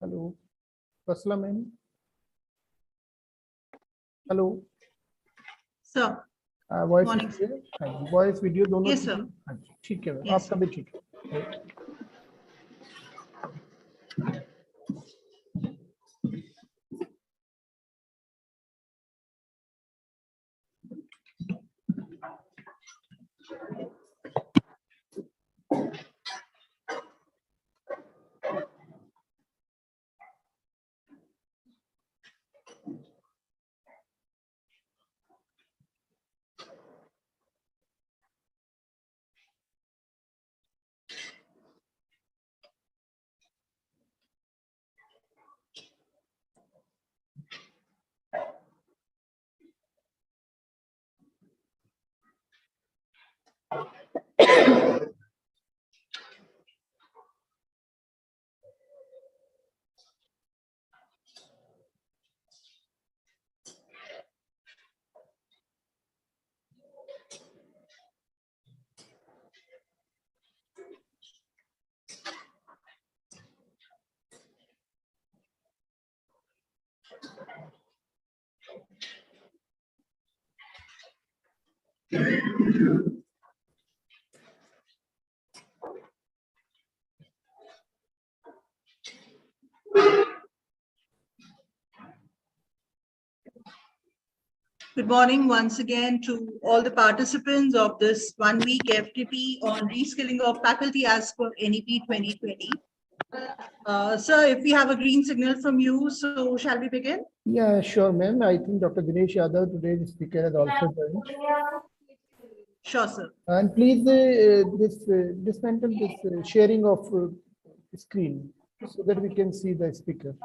Hello, Vasla ma'am. Hello. Sir. Voice Morning, voice video दोनों Yes, sir. ठीक है, Yes, आपका sir. भी ठीक है. Good morning once again to all the participants of this 1-week FTP on reskilling of faculty as per NEP 2020. Sir, if we have a green signal from you, so shall we begin? Yeah, sure, ma'am. I think Dr. Dinesh Yadav, today's speaker, has also joined. Sure, sir. And please dismantle this sharing of screen so that we can see the speaker.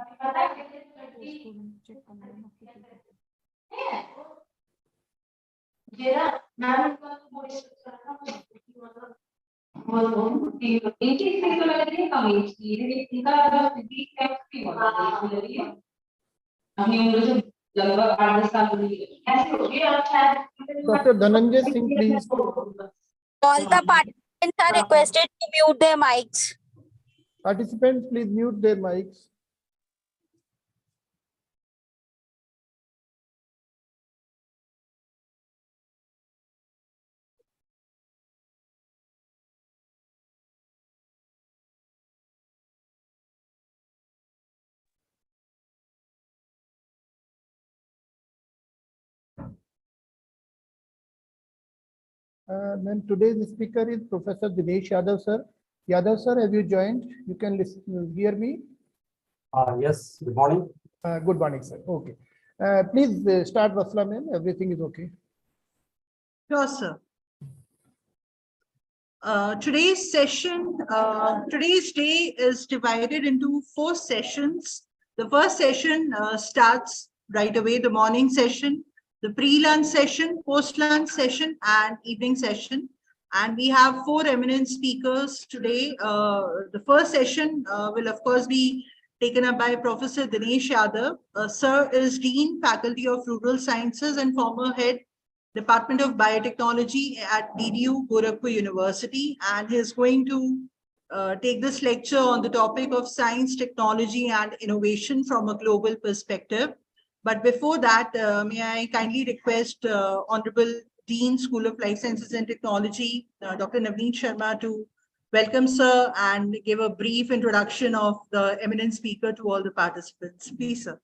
Dr. Dhananjay Singh, please. All the participants are requested to mute their mics. Participants, please mute their mics. Then today's speaker is Professor Dinesh Yadav, sir. Yadav, sir, have you joined? You can listen, hear me? Yes, good morning. Good morning, sir. Okay. Please start, Vasla ma'am. Everything is okay. Sure, sir. Today's day is divided into 4 sessions. The first session starts right away, the morning session, the pre-lunch session, post-lunch session, and evening session. And we have 4 eminent speakers today. The first session will, of course, be taken up by Professor Dinesh Yadav. Sir is Dean, Faculty of Rural Sciences and former head Department of Biotechnology at DDU Gorakhpur University, and he is going to take this lecture on the topic of science, technology, and innovation from a global perspective. But before that, may I kindly request Honorable Dean, School of Life Sciences and Technology, Dr. Navneet Sharma, to welcome sir and give a brief introduction of the eminent speaker to all the participants. Please, sir.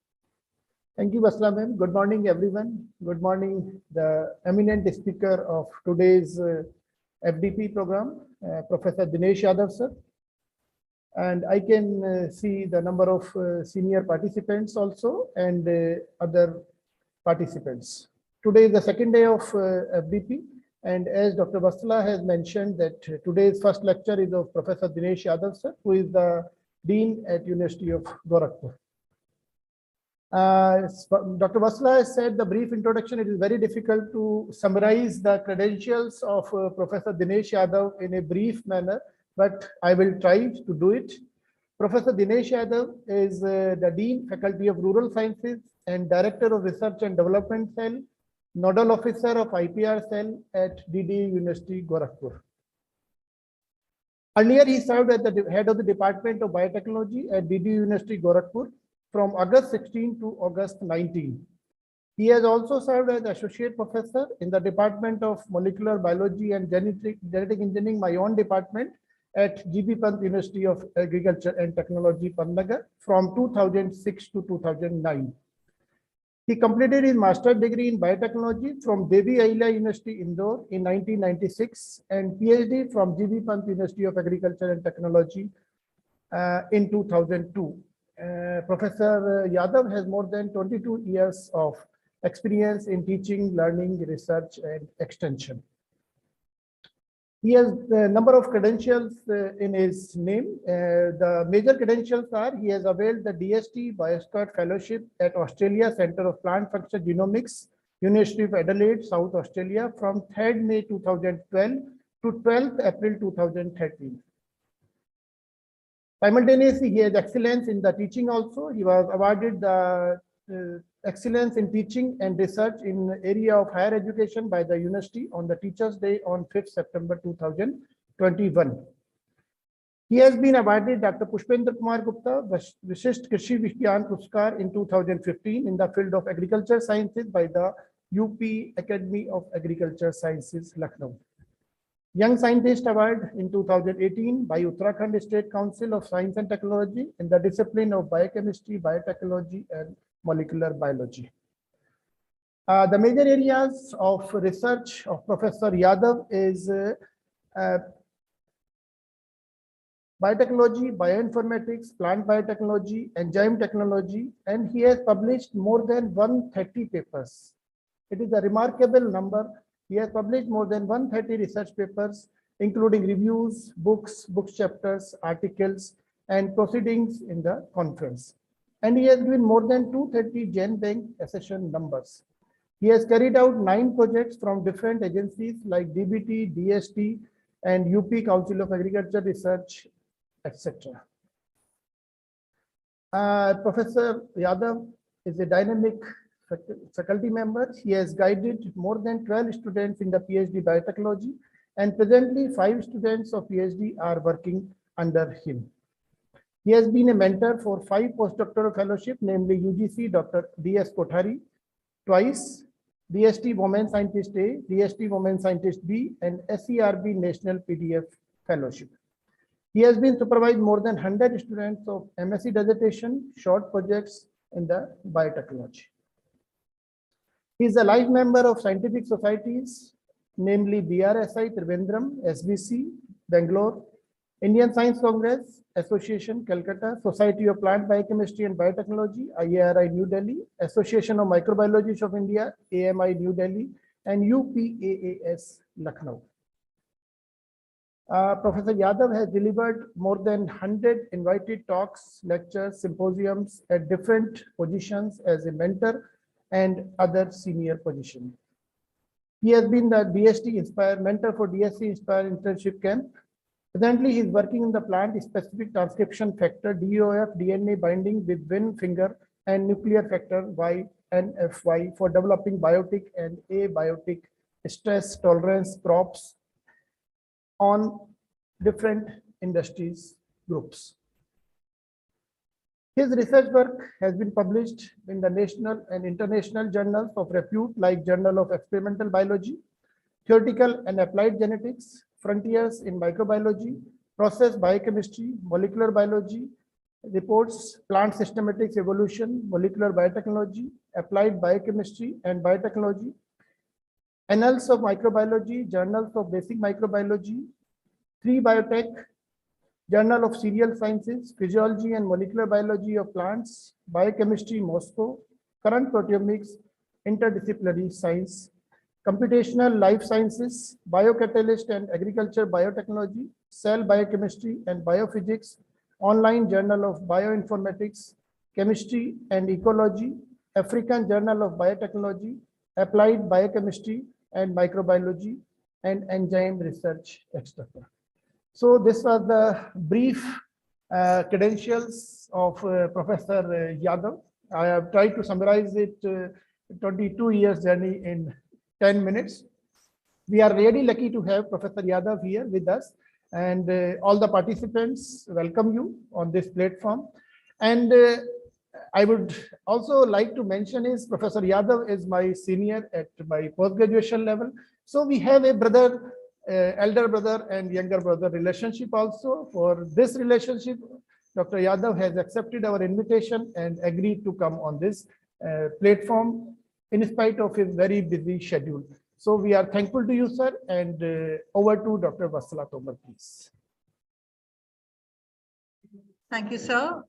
Thank you, Vasla ma'am. Good morning, everyone. Good morning, the eminent speaker of today's FDP program, Professor Dinesh Yadav, sir. And I can see the number of senior participants also and other participants. Today is the second day of FDP. And as Dr. Vasla has mentioned that today's first lecture is of Professor Dinesh Yadav, sir, who is the Dean at University of Gorakhpur. Dr. Vasla has said the brief introduction. It is very difficult to summarize the credentials of Professor Dinesh Yadav in a brief manner, but I will try to do it. Professor Dinesh Yadav is the Dean, Faculty of Rural Sciences and Director of Research and Development Cell, Nodal Officer of IPR Cell at DDU University, Gorakhpur. Earlier, he served as the head of the Department of Biotechnology at DDU University, Gorakhpur from August 16 to August 19. He has also served as associate professor in the Department of Molecular Biology and Genetic Engineering, my own department, at GB Pant University of Agriculture and Technology, Nagar, from 2006 to 2009. He completed his master's degree in biotechnology from Devi Ahilya University, Indore in 1996 and PhD from GB Pant University of Agriculture and Technology in 2002. Professor Yadav has more than 22 years of experience in teaching, learning, research, and extension. He has a number of credentials in his name. The major credentials are: he has availed the DST Bioscot Fellowship at Australia Centre of Plant Function Genomics, University of Adelaide, South Australia, from 3rd May 2012 to 12th April 2013. Simultaneously, he has excellence in the teaching also. He was awarded the excellence in teaching and research in the area of higher education by the university on the Teachers' Day on 5th September 2021. He has been awarded Dr. Pushpendra Kumar Gupta Vishisht Krishi Vigyan Puruskar in 2015 in the field of agriculture sciences by the UP Academy of Agriculture Sciences, Lucknow. Young Scientist Award in 2018 by Uttarakhand State Council of Science and Technology in the discipline of biochemistry, biotechnology, and molecular biology. The major areas of research of Professor Yadav is biotechnology, bioinformatics, plant biotechnology, enzyme technology, and he has published more than 130 papers. It is a remarkable number. He has published more than 130 research papers, including reviews, books, book chapters, articles, and proceedings in the conference. And he has given more than 230 Gen Bank accession numbers. He has carried out 9 projects from different agencies like DBT, DST, and UP Council of Agriculture Research, etc. Professor Yadav is a dynamic faculty member. He has guided more than 12 students in the PhD biotechnology, and presently 5 students of PhD are working under him. He has been a mentor for 5 postdoctoral fellowships, namely UGC Dr. D.S. Kothari twice, DST Women Scientist A, DST Women Scientist B, and SERB National PDF Fellowship. He has been supervised more than 100 students of MSc dissertation, short projects in the biotechnology. He is a life member of scientific societies, namely BRSI Trivandrum, SBC, Bangalore, Indian Science Congress, Association, Calcutta, Society of Plant Biochemistry and Biotechnology, IARI, New Delhi, Association of Microbiologists of India, AMI, New Delhi, and UPAAS, Lucknow. Professor Yadav has delivered more than 100 invited talks, lectures, symposiums at different positions as a mentor and other senior positions. He has been the DST Inspire mentor for DST Inspire internship camp. Presently, he is working in the plant-specific transcription factor DOF DNA binding with Win finger and nuclear factor YNFY for developing biotic and abiotic stress tolerance crops on different industries groups. His research work has been published in the national and international journals of repute like Journal of Experimental Biology, Theoretical and Applied Genetics, Frontiers in Microbiology, Process Biochemistry, Molecular Biology, Reports, Plant Systematics Evolution, Molecular Biotechnology, Applied Biochemistry and Biotechnology, Annals of Microbiology, Journals of Basic Microbiology, 3 Biotech, Journal of Cereal Sciences, Physiology and Molecular Biology of Plants, Biochemistry, Moscow, Current Proteomics, Interdisciplinary Science, Computational Life Sciences, Biocatalyst and Agriculture Biotechnology, Cell Biochemistry and Biophysics, Online Journal of Bioinformatics, Chemistry and Ecology, African Journal of Biotechnology, Applied Biochemistry and Microbiology, and Enzyme Research, etc. So this was the brief credentials of Professor Yadav. I have tried to summarize it 22 years journey in 10 minutes. We are really lucky to have Professor Yadav here with us. and all the participants welcome you on this platform. And I would also like to mention is Professor Yadav is my senior at my post-graduation level. So we have a brother, elder brother and younger brother relationship also. For this relationship, Dr. Yadav has accepted our invitation and agreed to come on this platform in spite of his very busy schedule. So we are thankful to you, sir, and over to Dr. Vatsala Tomar, please. Thank you, sir.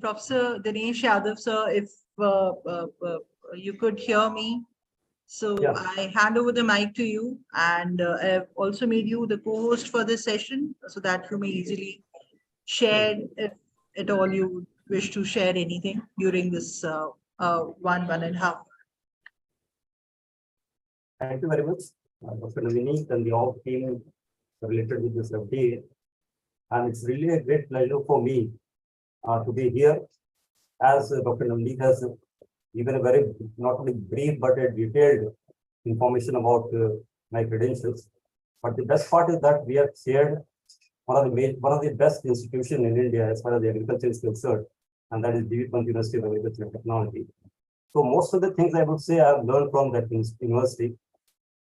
Professor Dinesh Yadav, sir, if you could hear me. So Yeah. I hand over the mic to you, and I've also made you the co-host for this session so that you may easily share if at all you wish to share anything during this 1.5 Thank you very much, Dr. Navini and the all team related with this FDA. And it's really a great pleasure for me to be here, as Dr. Navini has given a very, not only brief, but a detailed information about my credentials. But the best part is that we have shared one of the best institutions in India as far as the agriculture is concerned, and that is DV Pant University of Agriculture and Technology. So most of the things I would say I have learned from that university,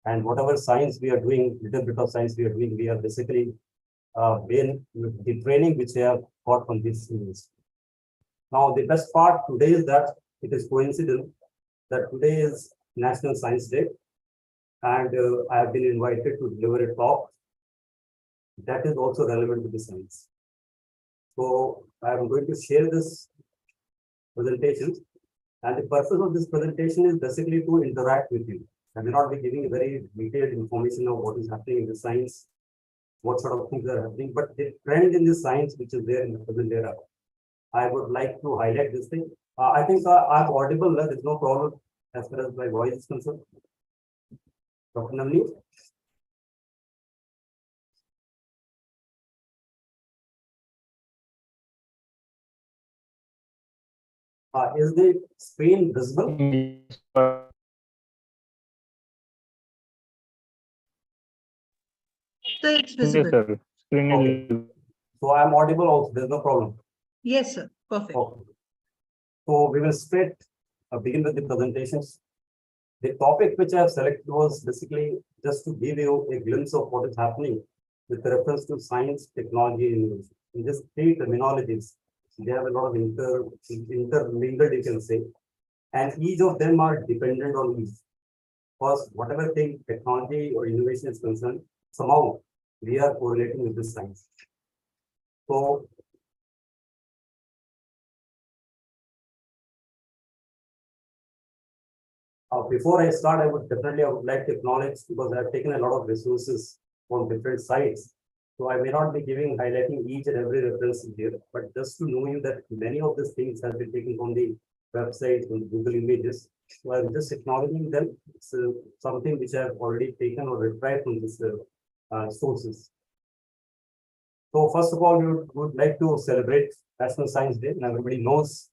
and whatever science we are doing, little bit of science we are doing, we are basically been the training which I have got from this university. Now the best part today is that it is coincidental that today is National Science Day, and I have been invited to deliver a talk that is also relevant to the science. So I am going to share this presentation, and the purpose of this presentation is basically to interact with you. I may not be giving very detailed information of what is happening in the science, what sort of things are happening, but the trend in the science which is there in the present era, I would like to highlight this thing. I think I'm audible, there's no problem as far as my voice is concerned. Dr. Navini? Is the screen visible? So it's visible. Yes, sir. Screen Okay. is So I'm audible also, there's no problem. Yes, sir. Perfect. Okay. So we will straight begin with the presentations. The topic which I have selected was basically just to give you a glimpse of what is happening with reference to science, technology, and innovation. In these three terminologies, they have a lot of intermingled, you can say, and each of them are dependent on each. Because whatever thing technology or innovation is concerned, somehow we are correlating with this science. So before I start, I would like to acknowledge, because I have taken a lot of resources from different sites. So I may not be highlighting each and every reference here, but just to know you that many of these things have been taken from the website, from the Google images. So I'm just acknowledging them. It's something which I have already taken or retrieved from these sources. So first of all, we would like to celebrate National Science Day, and everybody knows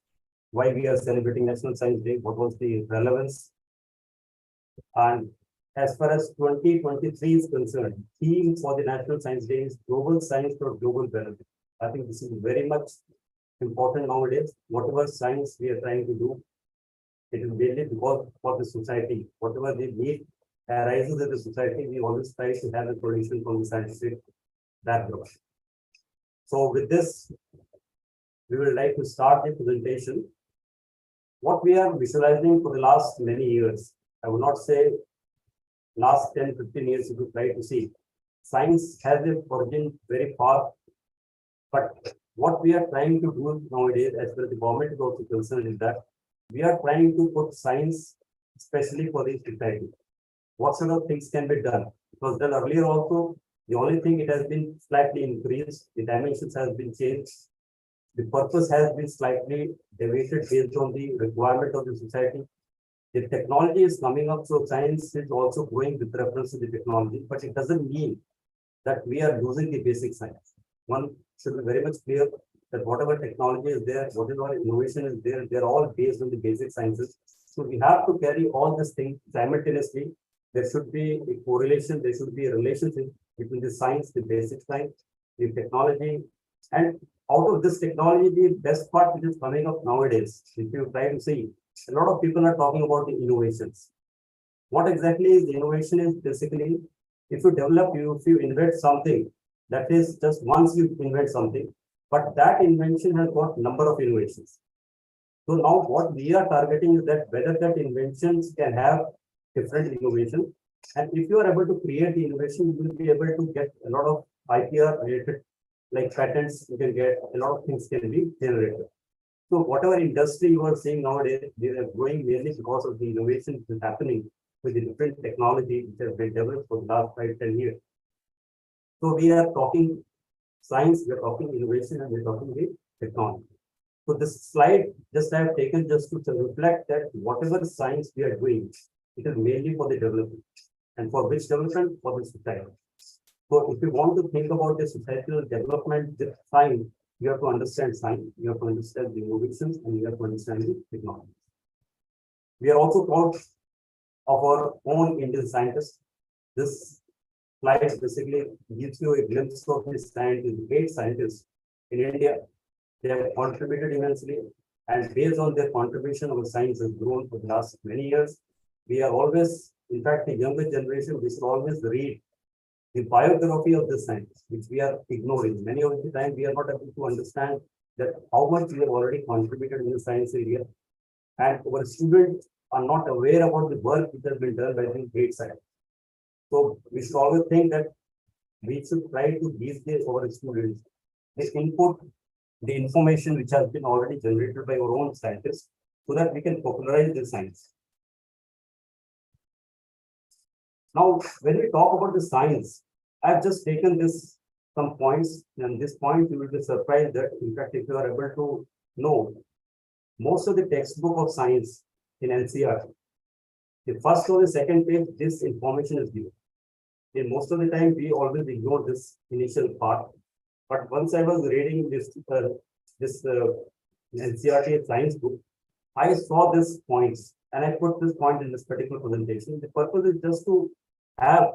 why we are celebrating National Science Day, what was the relevance. And as far as 2023 is concerned, theme for the National Science Day is global science for global benefit. I think this is very much important nowadays. Whatever science we are trying to do, it is mainly because for the society. Whatever the need arises in the society, we always try to have a solution from the scientific background. So with this, we would like to start the presentation. What we are visualizing for the last many years, I would not say last 10, 15 years, if you try to see, science has a origin very far. But what we are trying to do nowadays, as far as the government is also concerned, is that we are trying to put science, especially for the society. What sort of things can be done? It was done earlier also. The only thing, it has been slightly increased. The dimensions has been changed. The purpose has been slightly deviated based on the requirement of the society. The technology is coming up, so science is also growing with reference to the technology, but it doesn't mean that we are losing the basic science. One should be very much clear that whatever technology is there, whatever innovation is there, they're all based on the basic sciences. So we have to carry all these things simultaneously. There should be a correlation, there should be a relationship between the science, the basic science, the technology, and out of this technology, the best part which is coming up nowadays, if you try to see, a lot of people are talking about the innovations. What exactly is innovation is basically, if you invent something, that is just once you invent something, but that invention has got number of innovations. So now what we are targeting is that whether that inventions can have different innovation. And if you are able to create the innovation, you will be able to get a lot of IPR related, like patents, you can get a lot of things can be generated. So whatever industry you are seeing nowadays, they are growing mainly because of the innovation that is happening with the different technology which has been developed for the last 5-10 years. So we are talking science, we are talking innovation, and we are talking the technology. So this slide just I have taken just to reflect that whatever science we are doing, it is mainly for the development. And for which development? For the society. So if you want to think about the societal development with science, you have to understand science, you have to understand the innovations, and you have to understand the technology. We are also proud of our own Indian scientists. This slide basically gives you a glimpse of the scientists, great scientists in India. They have contributed immensely, and based on their contribution, our science has grown for the last many years. We are always, in fact, the younger generation, we should always read the biography of the science, which we are ignoring. Many of the time, we are not able to understand that how much we have already contributed in the science area, and our students are not aware about the work which has been done by the great science. So we should always think that we should try to give our students the input, the information which has been already generated by our own scientists, so that we can popularize the science. Now, when we talk about the science, I've just taken this some points, and this point you will be surprised that, in fact, if you are able to know, most of the textbook of science in NCR, the first or the second page, this information is given. In most of the time, we always ignore this initial part. But once I was reading this NCRT science book, I saw these points, and I put this point in this particular presentation. The purpose is just to have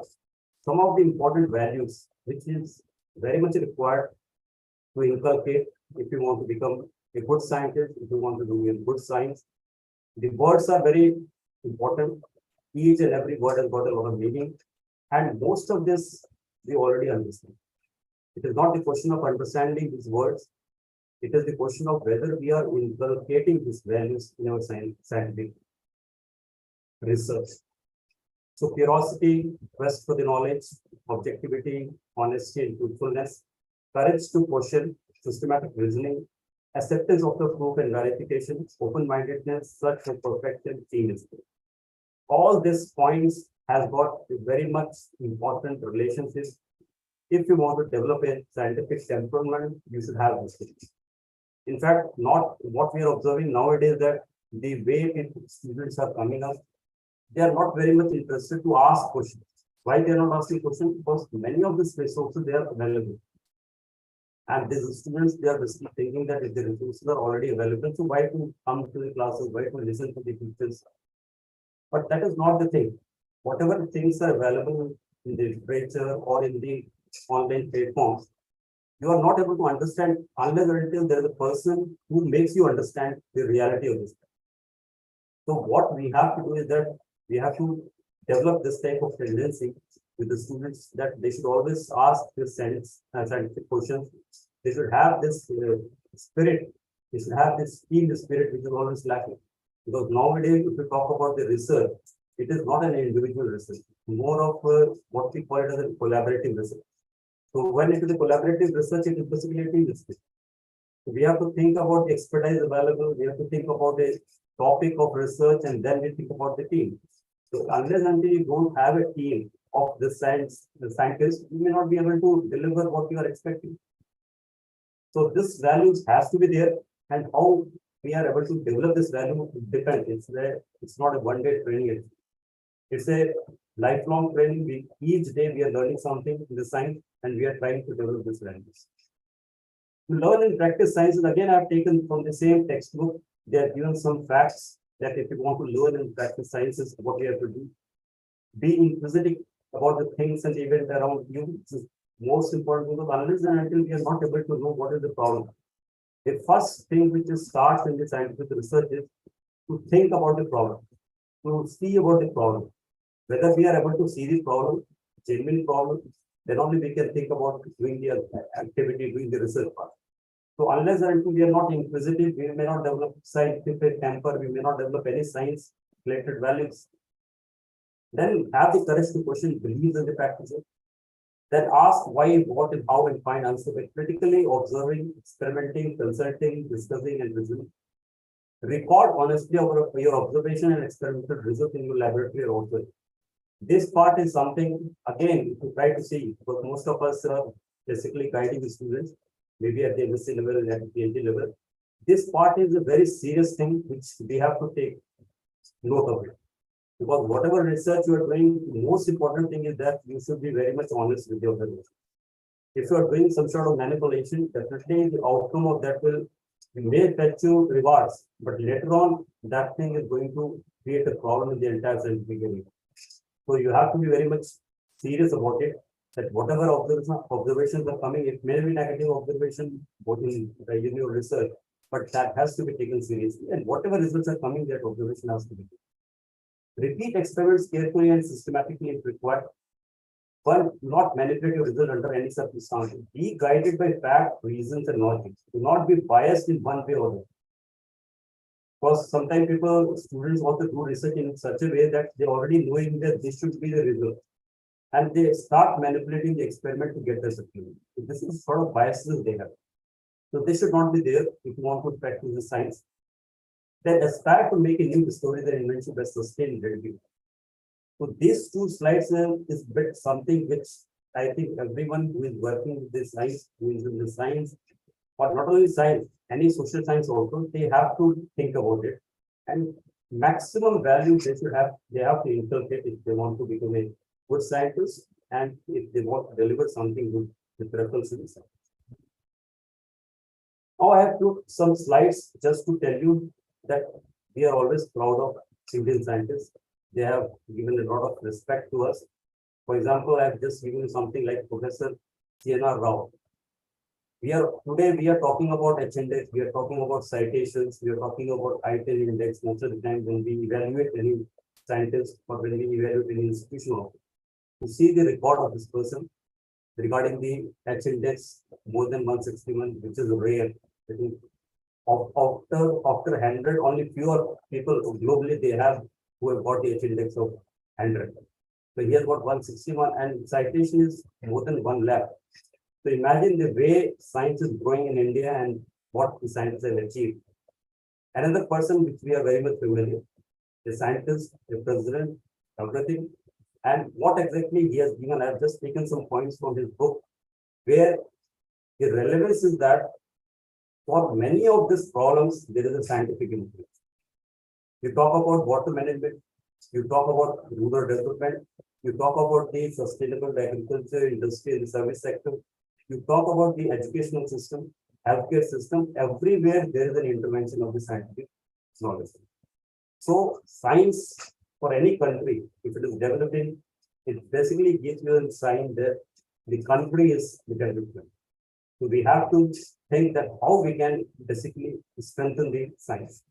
some of the important values, which is very much required to inculcate if you want to become a good scientist, if you want to do a good science. The words are very important. Each and every word has got a lot of meaning, and most of this we already understand. It is not the question of understanding these words. It is the question of whether we are inculcating these values in our scientific research. So curiosity, quest for the knowledge, objectivity, honesty, and truthfulness, courage to question, systematic reasoning, acceptance of the proof and verification, open-mindedness, search for perfection, genius. All these points has got a very much important relationship. If you want to develop a scientific temperament, you should have this thing. In fact, not what we are observing nowadays, that the way students are coming up, they are not very much interested to ask questions. Why they are not asking questions? Because many of these resources, they are available. And these students, they are basically thinking that if the resources are already available, so why to come to the classes, why to listen to the teachers? But that is not the thing. Whatever things are available in the literature or in the online platforms, you are not able to understand unless or until there is a person who makes you understand the reality of this. So what we have to do is that we have to develop this type of tendency with the students, that they should always ask this scientific questions. They should have this spirit. They should have this team spirit, which is always lacking. Because nowadays, if we talk about the research, it is not an individual research, more of what we call it as a collaborative research. So when it is a collaborative research, it is basically a team research. So we have to think about the expertise available. We have to think about a topic of research, and then we think about the team. So unless until you don't have a team of the scientists, you may not be able to deliver what you are expecting. So this values has to be there, and how we are able to develop this value depends. It's not a one-day training. It's a lifelong training. Each day we are learning something in the science, and we are trying to develop this values. To learn and practice sciences, again, I have taken from the same textbook. They are given some facts that if you want to learn and practice sciences, what you have to do. Be inquisitive about the things and events around you. most important because unless and until we are not able to know what is the problem, the first thing which is starts in the scientific research is to think about the problem, to see about the problem. Whether we are able to see the problem, genuine problem, then only we can think about doing the activity, doing the research part. So unless and until we are not inquisitive, we may not develop scientific temper, we may not develop any science related values. Then have the courage to question beliefs and the practices. Then ask why, what, and how, and find answer by critically observing, experimenting, consulting, discussing, and reasoning. Record honestly your observation and experimental result in your laboratory also. This part is something, again, to try to see, because most of us are basically guiding the students, maybe at the MSc level and at the PhD level. This part is a very serious thing which we have to take note of it. Because whatever research you are doing, the most important thing is that you should be very much honest with your observation. If you are doing some sort of manipulation, definitely the outcome of that will may fetch you rewards, but later on that thing is going to create a problem in the entire scientific area. So you have to be very much serious about it. That whatever observations are coming, it may be negative observation both in your research, but that has to be taken seriously. And whatever results are coming, that observation has to be taken. Repeat experiments carefully and systematically if required. But not manipulate your result under any circumstance. Be guided by fact, reasons, and logic. Do not be biased in one way or the other. Because sometimes students want to do research in such a way that they already knowing that this should be the result. And they start manipulating the experiment to get the certificate. So this is sort of biases they have. So they should not be there if you want to practice the science. Then aspire to make a new discovery that invention by sustainability. So these two slides is bit something which I think everyone who is working with this science, who is in the science, or not only science, any social science also, they have to think about it. And maximum value they have to inculcate if they want to become a good scientist and if they want to deliver something good with reference to the science. Now I have put some slides just to tell you that we are always proud of Indian scientists. They have given a lot of respect to us. For example, I have just given you something like Professor C.N.R. Rao. Today we are talking about H-index, we are talking about citations, we are talking about IIMT index. Most of the time when we evaluate any scientist or when we evaluate any institution, to see the record of this person regarding the H-index more than 161, which is rare. I think after 100, only fewer people globally they have who have got the H-index of 100. So he has got 161 and citation is more than 1 lakh. So imagine the way science is growing in India and what the scientists have achieved. Another person which we are very much familiar, a scientist, a president, everything. And what exactly he has given, I have just taken some points from his book, where the relevance is that for many of these problems, there is a scientific influence. You talk about water management, you talk about rural development, you talk about the sustainable agriculture, industry, and the service sector, you talk about the educational system, healthcare system, everywhere there is an intervention of the scientific knowledge. So science for any country, if it is developing, it basically gives you a sign that the country is developing. So we have to think that how we can basically strengthen the science.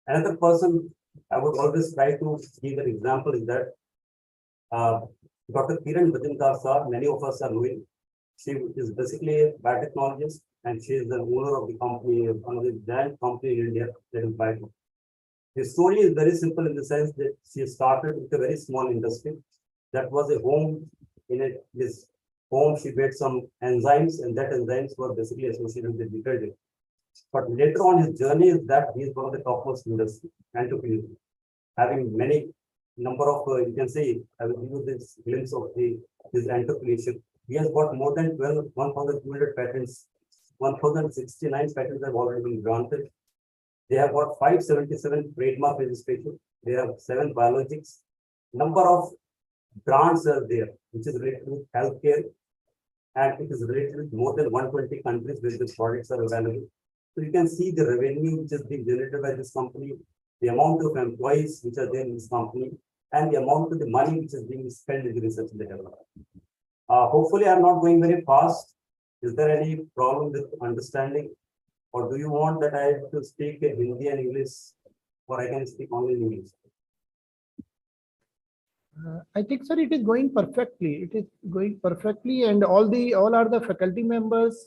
Another person I would always try to give an example is that Dr. Kiran Bhajankar sir, many of us are knowing. She is basically a biotechnologist and she is the owner of the company, one of the giant company in India that is biotech. The story is very simple in the sense that she started with a very small industry. That was a home. In this home, she made some enzymes, and that enzymes were basically associated with detergent. But later on, his journey is that he is one of the topmost industry entrepreneurs, having many number of you can say I will give you this glimpse of his entrepreneurship. He has got more than 1,200 patents. 1,069 patents have already been granted. They have got 577 trademark registration. They have 7 biologics. Number of brands are there, which is related with healthcare, and it is related with more than 120 countries where the products are available. So you can see the revenue which is being generated by this company, the amount of employees which are there in this company, and the amount of the money which is being spent in the research and development. Hopefully, I'm not going very fast. Is there any problem with understanding? Or do you want that I have to speak in Hindi and English, or I can speak only in English? I think, sir, it is going perfectly. It is going perfectly, and all are the faculty members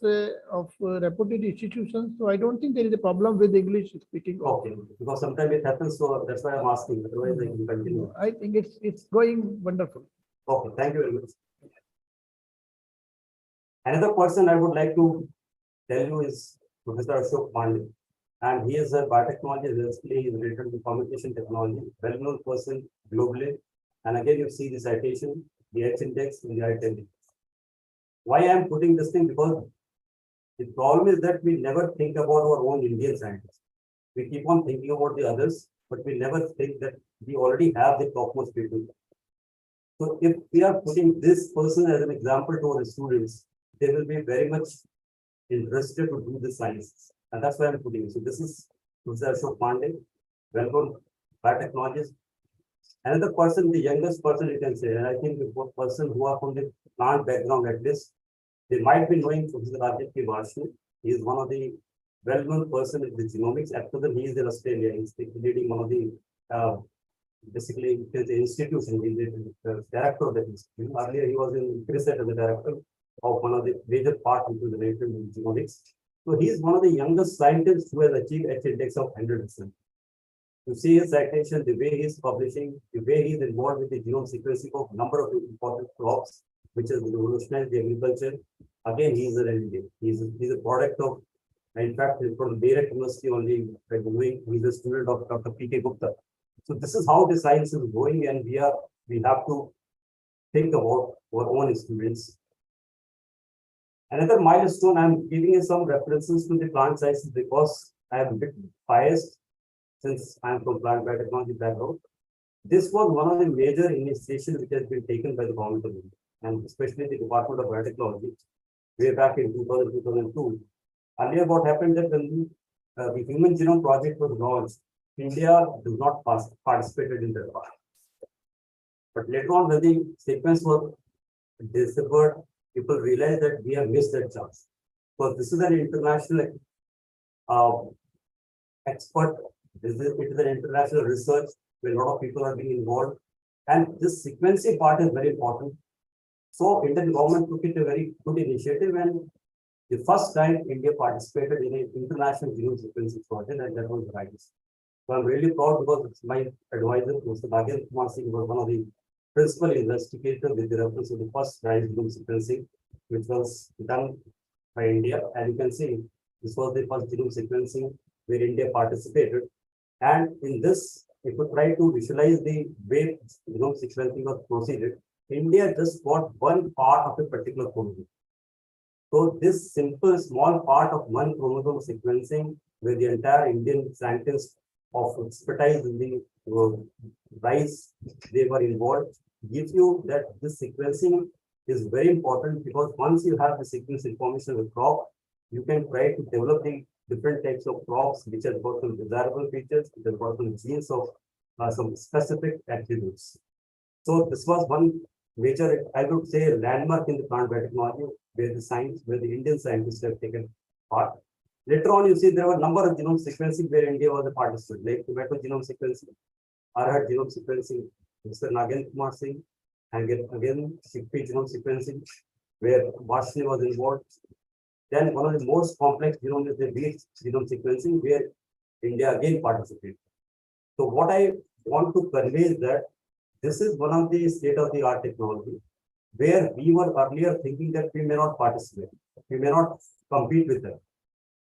of reputed institutions. So I don't think there is a problem with English speaking. Okay, because sometimes it happens, so that's why I'm asking. Otherwise, I can continue. I think it's going wonderful. Okay, thank you very much. Another person I would like to tell you is Professor Ashok Pandey. And he is a biotechnology, basically he is related to communication technology, well-known person globally. And again, you see the citation, the H index in the IIMT. Why I am putting this thing? Because the problem is that we never think about our own Indian scientists. We keep on thinking about the others, but we never think that we already have the topmost people. So if we are putting this person as an example to our students, they will be very much interested to do the science. And that's why I'm putting it. So this is Professor Ashok Pandey, well-known biotechnologist. Another person, the youngest person you can say, and I think the person who are from the plant background at least, they might be knowing Professor Rajesh Varshney. He is one of the well-known person in the genomics. After he is in Australia. He's leading one of the basically the institution. He's the director of the institute. Earlier he was in research as the director of one of the major part into the related genomics. So he is one of the youngest scientists who has achieved H index of 100%. To see his citation, the way he is publishing, the way he is involved with the genome sequencing of number of important crops, which has revolutionized the agriculture. Again, he is an LD. He's a product of, in fact, he's from Meerut University only. He's a student of Dr. P.K. Gupta. So this is how the science is going, and we have to think about our own students. Another milestone, I'm giving you some references to the plant sciences because I am a bit biased since I'm from plant biotechnology background. This was one of the major initiatives which has been taken by the government of India, and especially the Department of Biotechnology, way back in 2000, 2002. Earlier, what happened that when the Human Genome Project was launched, India did not participate in that. But later on, when the sequence was discovered, people realized that we have missed that chance. Because this is an international expert, it is an international research where a lot of people are being involved. And this sequencing part is very important. So Indian government took it a very good initiative, and the first time India participated in an international genome sequencing project, and that was RISE. So I'm really proud because my advisor, Mr. Nagar, was one of the principal investigators with the reference to the first RISE genome sequencing, which was done by India. And you can see this was the first genome sequencing where India participated. And in this, if you try to visualize the way genome sequencing was proceeded, India just got one part of a particular chromosome. So this simple small part of one chromosome sequencing, where the entire Indian scientists of expertise in the RISE, they were involved, gives you that this sequencing is very important, because once you have the sequence information of the crop, you can try to develop the different types of crops which have got some desirable features, which have got some genes of some specific attributes. So this was one major, I would say, landmark in the plant biotechnology, where the Indian scientists have taken part. Later on, you see there were a number of genome sequencing where India was a participant, like tomato genome sequencing, arhat genome sequencing, Mr. Nagen Kumar Singh, and again chickpea genome sequencing, where Varshney was involved. Then one of the most complex genome is the wheat genome sequencing, where India again participated. So what I want to convey is that this is one of the state-of-the-art technology, where we were earlier thinking that we may not participate, we may not compete with them.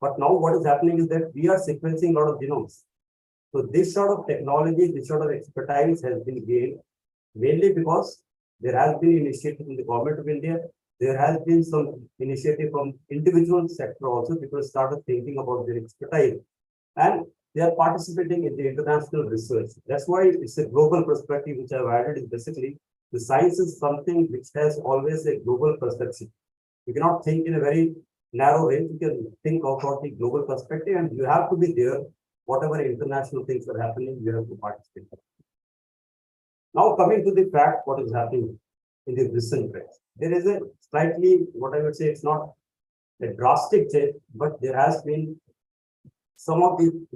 But now what is happening is that we are sequencing a lot of genomes. So this sort of technology, this sort of expertise has been gained mainly because there has been initiative in the government of India. There has been some initiative from individual sector also. People started thinking about their expertise, and they are participating in the international research. That's why it's a global perspective which I've added. Is basically the science is something which has always a global perspective. You cannot think in a very narrow way. You can think about the global perspective, and you have to be there. Whatever international things are happening, you have to participate. Now coming to the fact, what is happening? in the recent trends. There is a slightly, what I would say, it's not a drastic change, but there has been some of the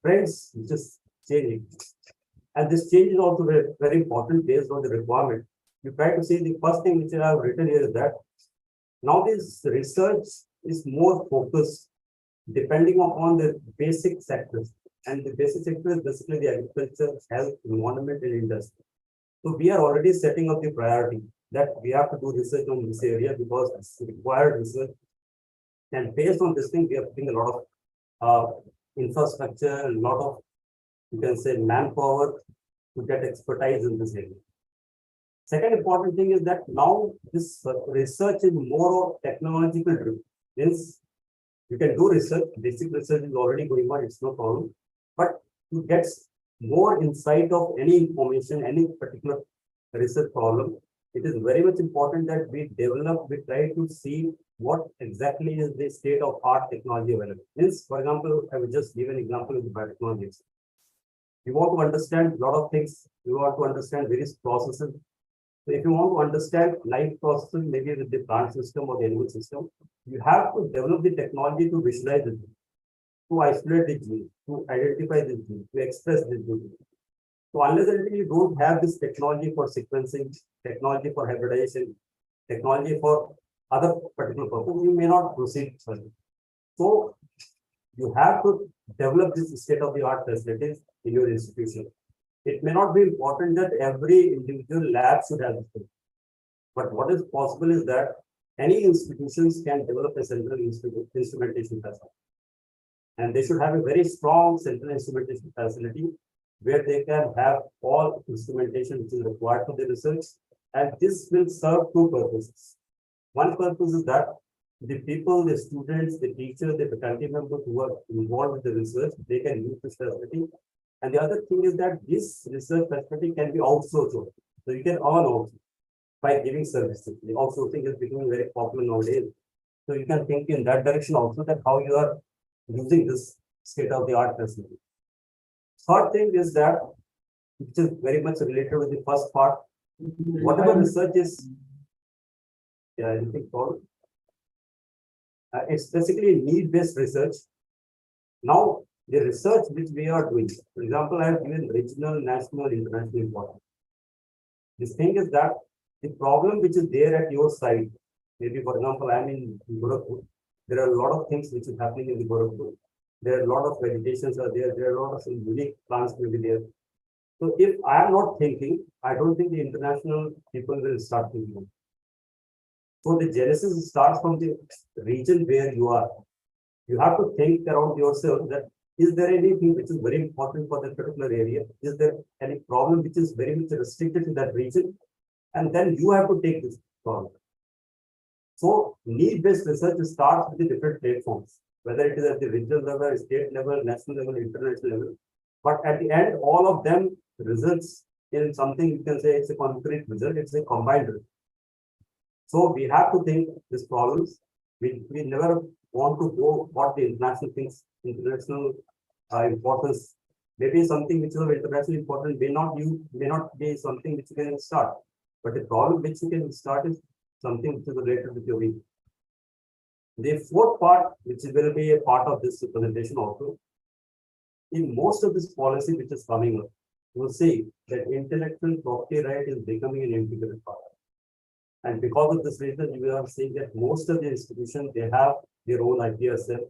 trends which is changing. And this change is also very, very important based on the requirement. You try to see the first thing which I have written here is that now this research is more focused depending upon the basic sectors. And the basic sector is basically the agriculture, health, environment, and industry. So we are already setting up the priority that we have to do research on this area because it's required research. And based on this thing, we are putting a lot of infrastructure and a lot of, you can say, manpower to get expertise in this area. Second important thing is that now this research is more of technological driven. Means you can do research, basic research is already going on, it's no problem. But to get more insight of any information, any particular research problem, it is very much important that we try to see what exactly is the state of art technology available. Means, for example, I will just give an example of the biotechnology. You want to understand a lot of things, you want to understand various processes. So if you want to understand life processes, maybe with the plant system or the animal system, you have to develop the technology to visualize it, to isolate the gene, to identify the gene, to express the gene. So unless and until you don't have this technology for sequencing, technology for hybridization, technology for other particular purpose, you may not proceed further. So you have to develop this state-of-the-art facilities in your institution. It may not be important that every individual lab should have this. But what is possible is that any institutions can develop a central instrumentation facility. And they should have a very strong central instrumentation facility where they can have all instrumentation which is required for the research. And this will serve two purposes. One purpose is that the people, the students, the teachers, the faculty members who are involved with the research, they can use this facility. And the other thing is that this research facility can be outsourced. So you can earn also by giving services. The outsourcing is becoming very popular nowadays. So you can think in that direction also, that how you are using this state-of-the-art facility. Third thing is that, which is very much related with the first part, whatever research is, anything called, it's basically need-based research. Now, the research which we are doing, for example, I have given regional, national, international importance. This thing is that the problem which is there at your side, maybe for example, I am in Gorakhpur, there are a lot of things which is happening in the Gorakhpur. There are a lot of vegetations are there, there are a lot of unique plants will be there. So if I am not thinking, I don't think the international people will start thinking. So the genesis starts from the region where you are. You have to think around yourself that is there anything which is very important for that particular area? Is there any problem which is very much restricted to that region? And then you have to take this problem. So need-based research starts with the different platforms, whether it is at the regional level, state level, national level, international level. But at the end, all of them results in something you can say it's a concrete result, it's a combined result. So we have to think these problems. We never want to go what the international things, international importance. Maybe something which is of international importance may not be something which you can start. But the problem which you can start is something which is related with your region. The fourth part, which will be a part of this presentation also, in most of this policy which is coming up, you will see that intellectual property right is becoming an integral part. And because of this reason, you are seeing that most of the institutions, they have their own IPR cell.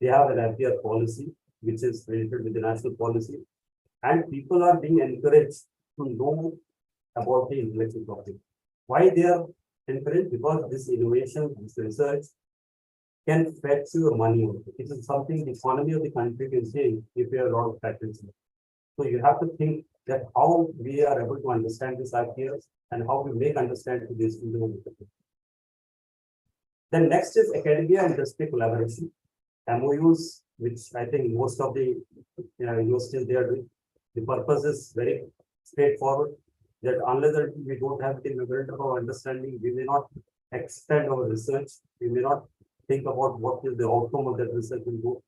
They have an IPR policy, which is related with the national policy. And people are being encouraged to know about the intellectual property. Why they are encouraged? Because this innovation, this research can fetch you money. It is something the economy of the country can say if you have a lot of patents. So you have to think that how we are able to understand this IPRs and how we make understand to this. Then next is academia and industry collaboration. MOUs, which I think most of the universities they are doing. The purpose is very straightforward, that unless we don't have the memorandum of understanding, we may not extend our research, we may not think about what is the outcome of that research will go.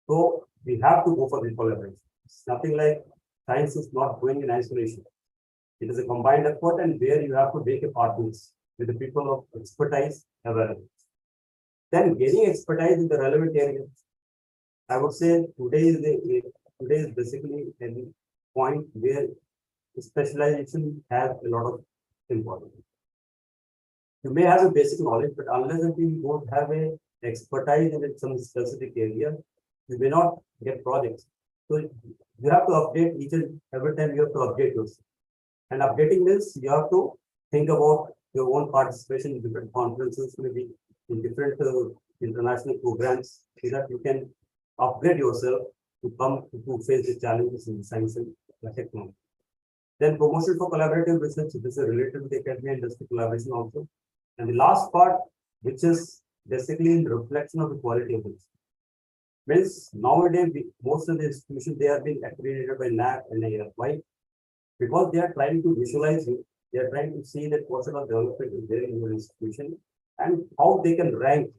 So we have to go for the collaboration. It's nothing like science is not going in isolation. It is a combined effort, and where you have to make a partners with the people of expertise available. Then gaining expertise in the relevant areas. I would say today is basically a point where specialization has a lot of importance. You may have a basic knowledge, but unless and you don't have a expertise in some specific area, you may not get projects. So you have to update each and every time you have to update yourself. And updating means you have to think about your own participation in different conferences, maybe in different international programs, so that you can upgrade yourself to come to face the challenges in science and technology. Then promotion for collaborative research, this is related to the academia industry collaboration also. And the last part, which is basically the reflection of the quality of research. Means nowadays, most of the institutions, they are being accredited by NAC and IIMT. Why? Because they are trying to visualize it, they are trying to see that what sort of development is there in your institution and how they can rank,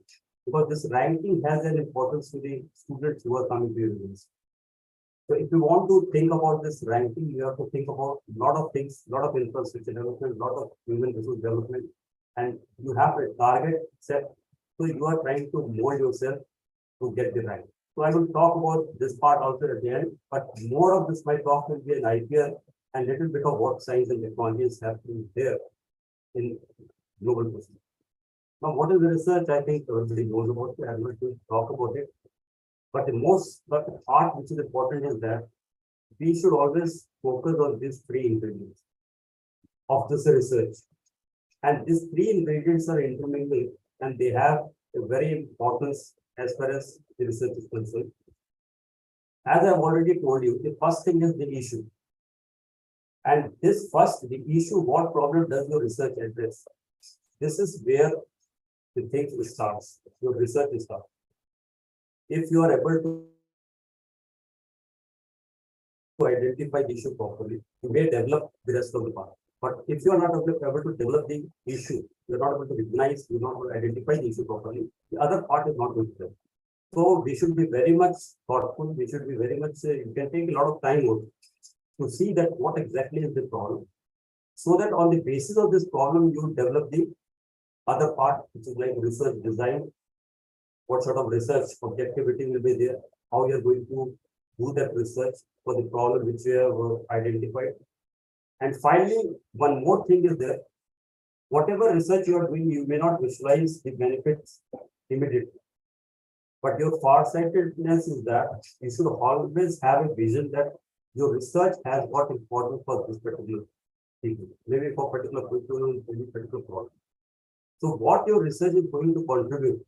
because this ranking has an importance to the students who are coming to your university. So if you want to think about this ranking, you have to think about a lot of things, a lot of infrastructure development, a lot of human resource development, and you have a target set. So you are trying to mold yourself to get the rank. So I will talk about this part also at the end, but more of this my talk will be an idea and little bit of what science and technology is happening there in global business. Now, what is the research? I think everybody knows about it. I'm not going to talk about it. But the part which is important is that we should always focus on these three ingredients of this research. And these three ingredients are intermingled and they have a very importance as far as the research is concerned. As I've already told you, the first thing is the issue. And this first, the issue, what problem does your research address? This is where the thing starts, your research starts. If you are able to identify the issue properly, you may develop the rest of the part. But if you are not able to develop the issue, you are not able to recognize, you are not able to identify the issue properly, the other part is not going to develop. So we should be very much thoughtful. We should be very much, you can take a lot of time to see that what exactly is the problem. So that on the basis of this problem, you develop the other part, which is like research design. What sort of research objectivity will be there? How you are going to do that research for the problem which you have identified. And finally, one more thing is there. Whatever research you are doing, you may not visualize the benefits immediately. But your farsightedness is that you should always have a vision that your research has got importance for this particular thing, maybe for particular people, maybe particular problem. So what your research is going to contribute,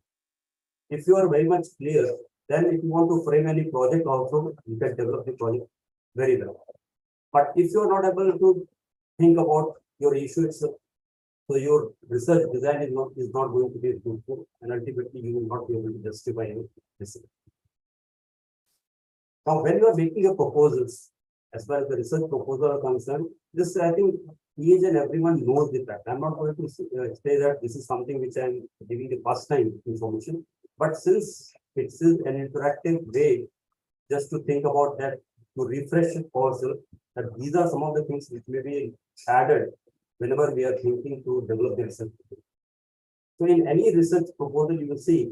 if you are very much clear, then if you want to frame any project also, you can develop the project very well. But if you are not able to think about your issue itself, so your research design is not going to be fruitful, and ultimately you will not be able to justify your research. Now, when you are making your proposals, as far as the research proposal are concerned, this I think each and everyone knows the fact. I'm not going to say that this is something which I'm giving the first time information, but since it is an interactive way, just to think about that, to refresh ourselves, that these are some of the things which may be added whenever we are thinking to develop the research. So in any research proposal, you will see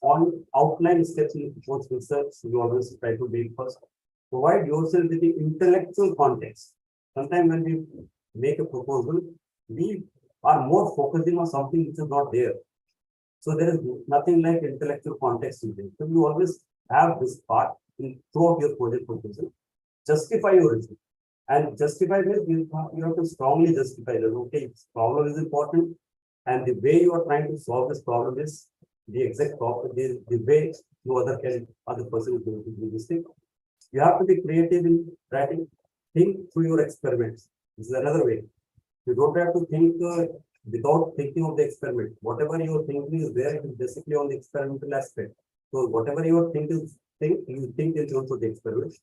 on outline steps in proposed research, you always try to make first. Provide yourself with the intellectual context. Sometimes when we make a proposal, we are more focusing on something which is not there. So there is nothing like intellectual context in it. So you always have this part throughout your project proposal. Justify your research. And justify this, you have to strongly justify that, okay, this problem is important. And the way you are trying to solve this problem is the exact problem, the way no other person is going to do this thing. You have to be creative in writing. Think through your experiments. This is another way. You don't have to think without thinking of the experiment. Whatever you are thinking is there, it is basically on the experimental aspect. So whatever you are thinking, you think in terms of the experiment.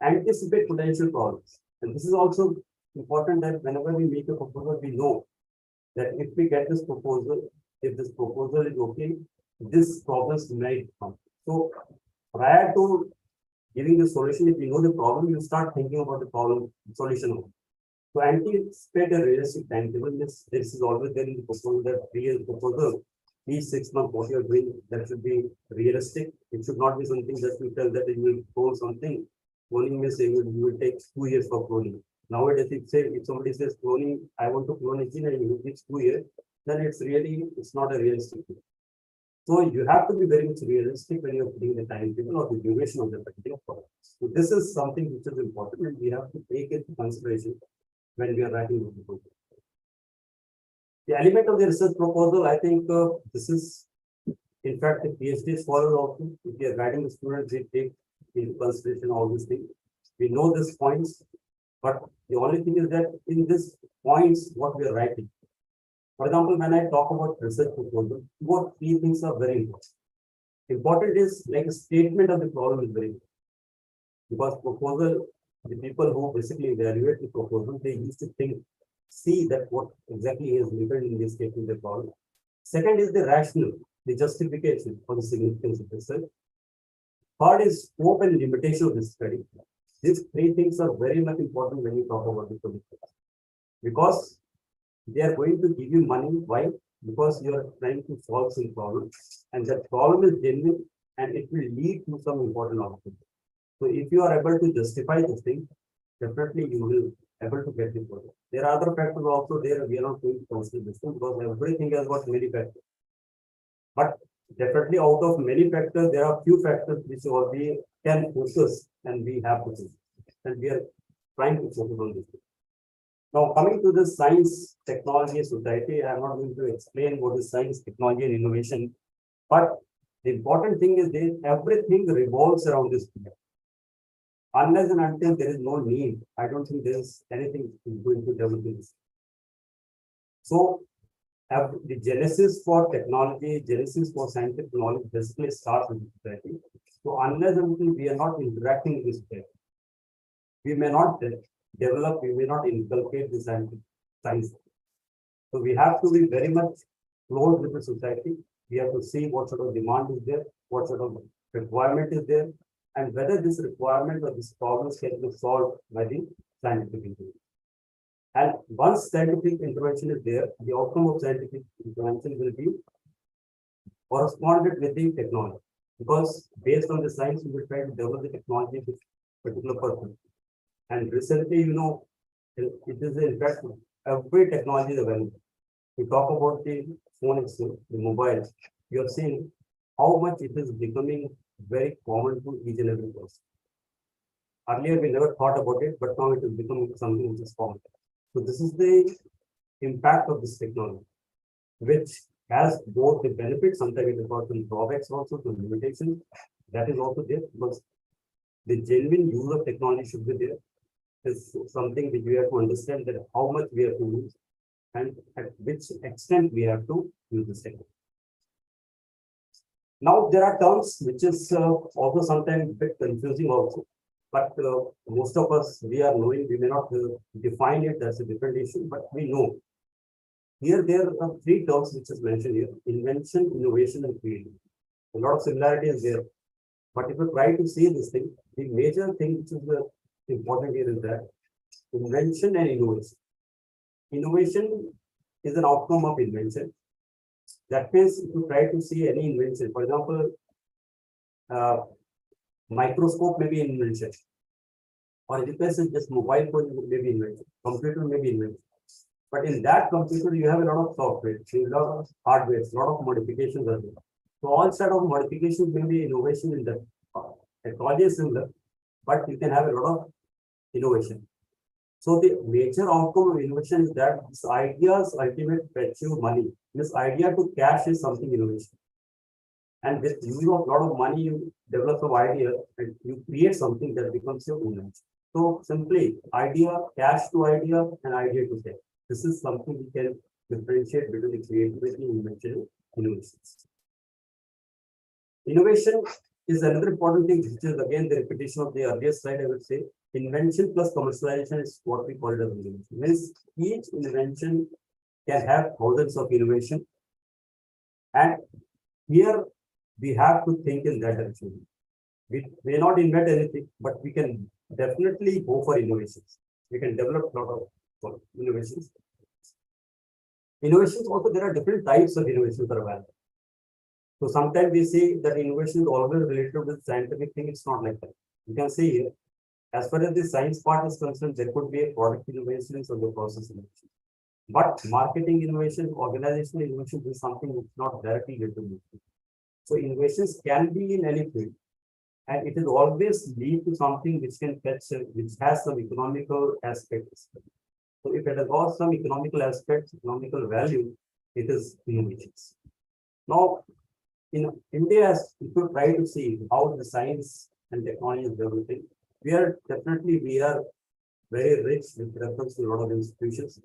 Anticipate potential problems. And this is also important that whenever we make a proposal, we know that if we get this proposal, if this proposal is okay, this problems might come. So prior to giving the solution, if you know the problem, you start thinking about the problem solution. To anticipate a realistic timetable, this is always there in the proposal that 3 years proposal, each 6 months, what you're doing, that should be realistic. It should not be something that you tell that you will clone something. Cloning means you will take 2 years for cloning. Nowadays, if somebody says cloning, I want to clone a gene and it takes 2 years, then it's not a realistic thing. So you have to be very much realistic when you're putting the timetable or the duration of the particular product. So this is something which is important and we have to take into consideration when we are writing the proposal. The element of the research proposal, I think this is, in fact, the PhD scholars also, if we are guiding the students, they take into consideration all these things. We know these points, but the only thing is that in these points, what we are writing. For example, when I talk about research proposal, 2 or 3 things are very important. Important is like a statement of the problem is very important. Because proposal, the people who basically evaluate the proposal, they used to see that what exactly is written in this statement of the problem. Second is the rationale, the justification for the significance of research. Third is scope and limitation of this study. These 3 things are very much important when you talk about the proposal. Because they are going to give you money. Why? Because you are trying to solve some problem and that problem is genuine and it will lead to some important outcome. So if you are able to justify this thing, definitely you will able to get the product. There are other factors also there. We are not going to consider this one because everything has got many factors. But definitely out of many factors, there are few factors which we can focus and we have to do. And we are trying to focus on this. Now, coming to the science, technology, society, I am not going to explain what is science, technology, and innovation. But the important thing is that everything revolves around this field. Unless and until there is no need, I don't think there is anything going to develop this. So, the genesis for technology, genesis for scientific knowledge basically starts with society. So, unless and until we are not interacting with society, we may not develop, we may not inculcate the science. So we have to be very much close with the society. We have to see what sort of demand is there, what sort of requirement is there, and whether this requirement or this problems can be solved by the scientific intervention. And once scientific intervention is there, the outcome of scientific intervention will be corresponded with the technology. Because based on the science, we will try to develop the technology with particular purpose. And recently, it is in fact every technology is available. We talk about the phone itself, the mobile. You are seeing how much it is becoming very common to each and every person. Earlier, we never thought about it, but now it is becoming something which is common. So this is the impact of this technology, which has both the benefits, sometimes it has got some drawbacks also, some limitations. That is also there because the genuine use of technology should be there. Is something which we have to understand that how much we have to use and at which extent we have to use this technology. Now there are terms which is also sometimes a bit confusing also, but most of us we are knowing, we may not define it as a different issue, but we know. Here there are 3 terms which is mentioned here: invention, innovation, and creativity. A lot of similarity is there, but if you try to see this thing, the major thing which is important here is that invention and innovation. Innovation is an outcome of invention. That means if you try to see any invention, for example, microscope may be invention, or if is just mobile phone may be invention, computer may be invention. But in that computer, you have a lot of software, a lot of hardware, a lot of modifications are there. So all sort of modifications may be innovation in that. Technology is similar, but you can have a lot of innovation. So the major outcome of innovation is that this idea's ultimate fetch you money. This idea to cash is something innovation. And with use of a lot of money, you develop some idea and you create something that becomes your invention. So simply idea, cash to idea, and idea to cash. This is something we can differentiate between the creativity, invention, and innovations. Innovation is another important thing, which is again the repetition of the earlier slide, I would say. Invention plus commercialization is what we call it as innovation. Means each invention can have thousands of innovation. And here we have to think in that direction. We may not invent anything, but we can definitely go for innovations. We can develop a lot of for innovations. Innovations also, there are different types of innovations that are available. So sometimes we see that innovation is always related with scientific thing. It's not like that. You can see here, as far as the science part is concerned, there could be a product innovation or the process innovation. But marketing innovation, organizational innovation is something which is not directly related to it. So innovations can be in any field, and it is always lead to something which can fetch, which has some economical aspects. So if it has got some economical aspects, economical value, it is innovations. Now, in India, if you try to see how the science and technology is developing, we are very rich with reference to a lot of institutions.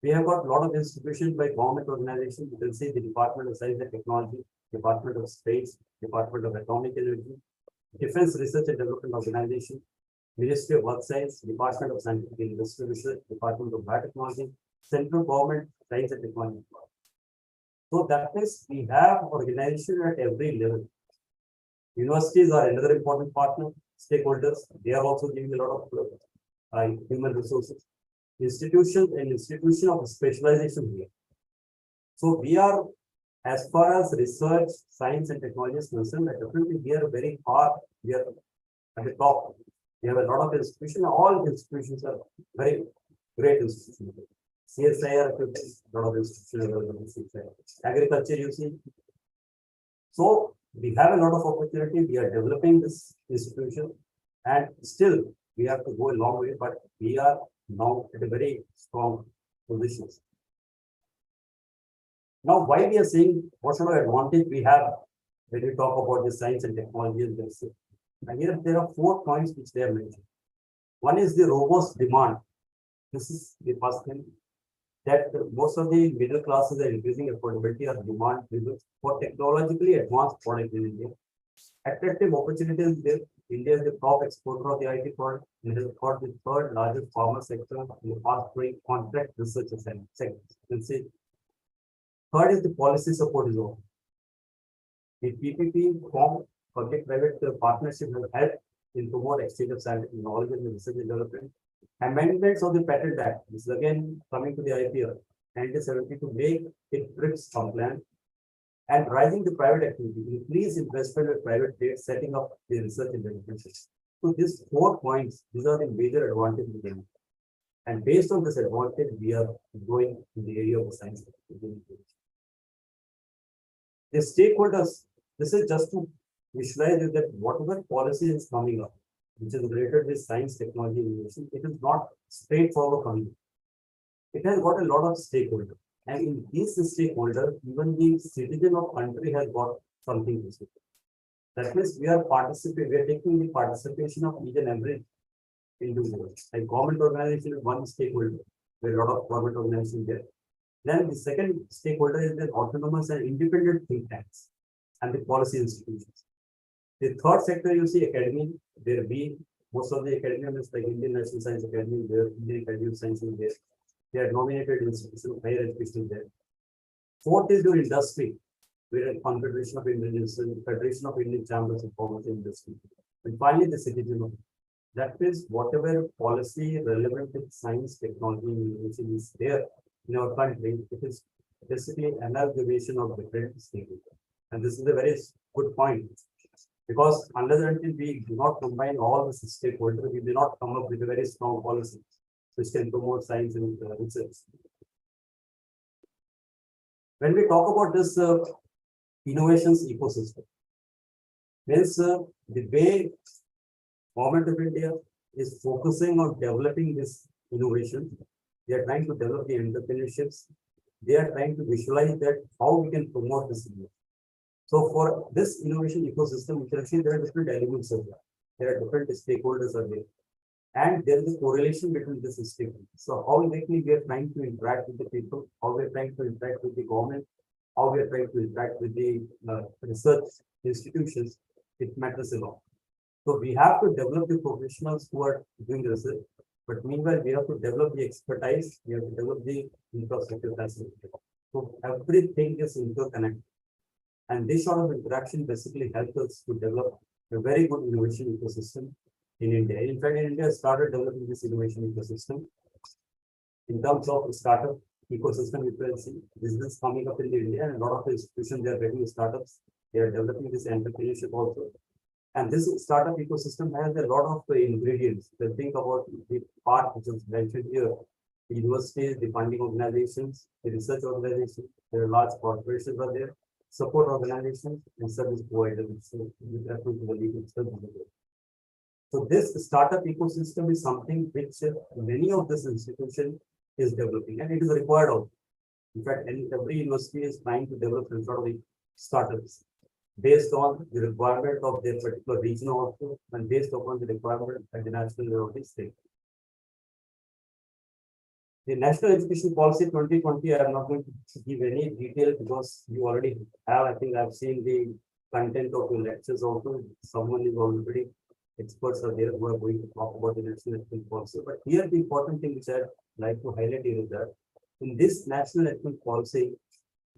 We have got a lot of institutions by government organizations. You can see the Department of Science and Technology, Department of Space, Department of Atomic Energy, Defense Research and Development Organization, Ministry of Earth Science, Department of Scientific and Industrial Research, Department of Biotechnology, Central Government Science and Technology. So that means we have organization at every level. Universities are another important partner, stakeholders. They are also giving a lot of human resources. Institution of specialization here. So we are, as far as research, science and technology is concerned, definitely we are very far, we are at the top. We have a lot of institutions, all institutions are very great institutions. CSIR, a lot of institutions, agriculture, you see. So we have a lot of opportunity, we are developing this institution, and still we have to go a long way, but we are now at a very strong position. Now, why we are saying what sort of advantage we have when we talk about the science and technology and this. And here there are 4 points which they have mentioned. One is the robust demand. This is the first thing, that most of the middle classes are increasing affordability or demand for technologically advanced products in India. Attractive opportunities there. India is the top exporter of the IT product and has got the 3rd largest pharma sector in the fast-growing contract research sector. You can see. 3rd is the policy support is over. The PPP form, public-private partnership, has helped in promote exchange of scientific knowledge and research and development. Amendments of the Patent Act, this is again coming to the IPR, 1970 to make it TRIPS compliant, and rising the private activity, increase investment with private trade, setting up the research and development system. So these 4 points, these are the major advantages. And based on this advantage, we are going in the area of science. The stakeholders, this is just to visualize that whatever policy is coming up, which is related with science, technology, innovation, it is not straightforward coming. It has got a lot of stakeholders. And in these stakeholders, even the citizen of country has got something to say. That means we are participating, we are taking the participation of each and every individual. Like government organization is one stakeholder. There are a lot of government organizations there. Then the second stakeholder is the autonomous and independent think tanks and the policy institutions. The 3rd sector, you see academy, there be most of the academics like Indian National Science Academy, there, Indian Academy of Science is there. They are nominated institutions, higher education there. 4th is your industry, where a Confederation of Indian Federation of Indian Chambers of Commerce and Industry. And finally, the citizen. That is whatever policy relevant with science, technology, and innovation is there in our country, it is basically an amalgamation of different stakeholders. And this is a very good point, because unless and until we do not combine all the stakeholders, we may not come up with a very strong policy which can promote science and research. When we talk about this innovations ecosystem, means the way Government of India is focusing on developing this innovation. They are trying to develop the entrepreneurships. They are trying to visualize that how we can promote this innovation. So for this innovation ecosystem, you can see there are different elements of that. There are different stakeholders are there. And there is a correlation between this stakeholders. So how exactly we are trying to interact with the people, how we are trying to interact with the government, how we are trying to interact with the research institutions, it matters a lot. So we have to develop the professionals who are doing the research, but meanwhile we have to develop the expertise, we have to develop the infrastructure facility. So everything is interconnected. And this sort of interaction basically helps us to develop a very good innovation ecosystem in India. In fact, India started developing this innovation ecosystem In terms of startup ecosystem, you can see business coming up in India, and a lot of the institutions they are getting startups. They are developing this entrepreneurship also. And this startup ecosystem has a lot of ingredients. So think about the part which is mentioned here. The universities, the funding organizations, the research organizations, there are large corporations are there, support organizations, and service providers. So with reference to the legal services. So this startup ecosystem is something which many of this institution is developing, and it is required of. In fact, every university is trying to develop some sort of startups based on the requirement of their particular region also, and based upon the requirement at the national level of the state. The National Education Policy 2020, I am not going to give any details because you already have, I think I've seen the content of the lectures also. Someone is already, experts are there who are going to talk about the National Education Policy. But here the important thing which I'd like to highlight here is that in this National Education Policy,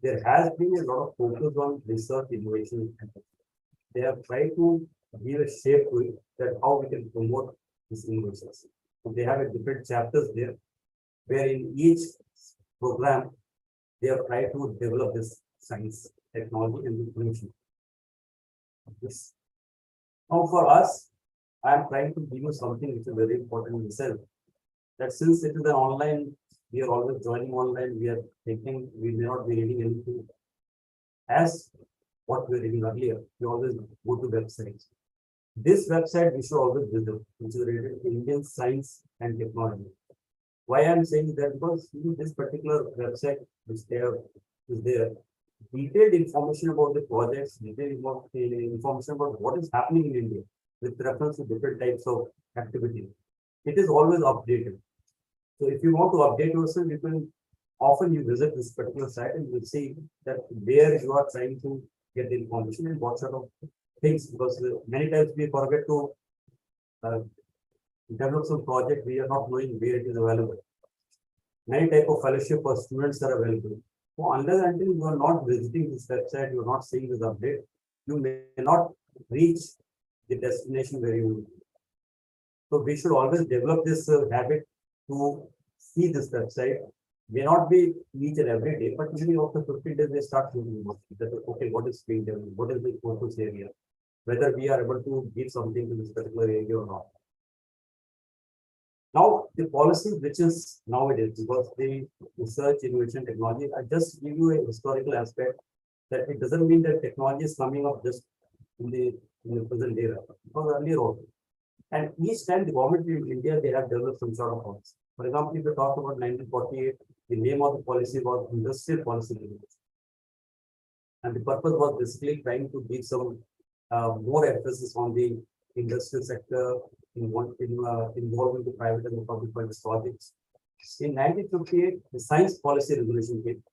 there has been a lot of focus on research, innovation, and they have tried to give a shape to it that how we can promote these innovations. So they have a different chapters there, where in each program they have tried to develop this science, technology, and information. This. Now for us, I am trying to give you something which is very important in itself. That since it is an online, we are always joining online, we are thinking we may not be reading anything as what we were reading earlier. We always go to websites. This website we should always visit, which is related to Indian science and technology. Why I am saying that because this particular website which they have is there, detailed information about the projects, detailed information about what is happening in India with reference to different types of activity. It is always updated. So if you want to update yourself, you can often you visit this particular site and you will see that where you are trying to get the information and what sort of things, because many times we forget to develop some project, we are not knowing where it is available. Many type of fellowship for students are available. So unless until you are not visiting this website, you are not seeing this update, you may not reach the destination where you will be. So we should always develop this habit to see this website. May not be each and every day, but maybe after 15 days they start thinking about it. That, okay, what is being done? What is the focus area? Whether we are able to give something to this particular area or not. Now, the policy which is nowadays, because the research, innovation, technology, I just give you a historical aspect that it doesn't mean that technology is coming up just in the present era, because earlier also. And each time the government in India, they have developed some sort of policy. For example, if you talk about 1948, the name of the policy was Industrial Policy. And the purpose was basically trying to give some more emphasis on the industrial sector, involving the private and the public projects. In 1958, the Science Policy Regulation came,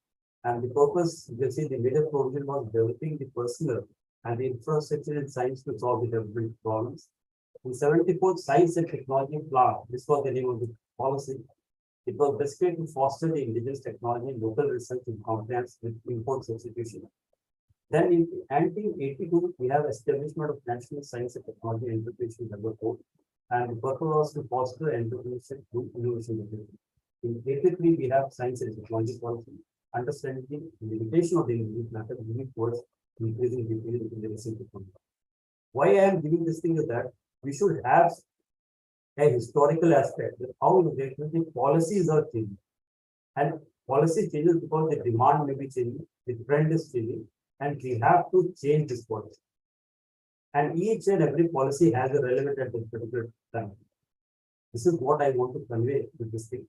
and the purpose, you can see the major provision was developing the personnel and the infrastructure in science to solve the development problems. In 74, Science and Technology Plan, this was the name of the policy. It was basically to foster the indigenous technology and local research in compliance with import substitution. Then in 1982, we have establishment of National Science and Technology Enterprise Number 4, and the purpose was to foster entrepreneurship through innovation. In 83, we have Science and Technology Policy, understanding the limitation of the indigenous method moving towards increasing the research technology. Why I am giving this thing is that we should have a historical aspect that how the policies are changing. And policy changes because the demand may be changing, the trend is changing, and we have to change this policy. And each and every policy has a relevant at this particular time. This is what I want to convey with this thing.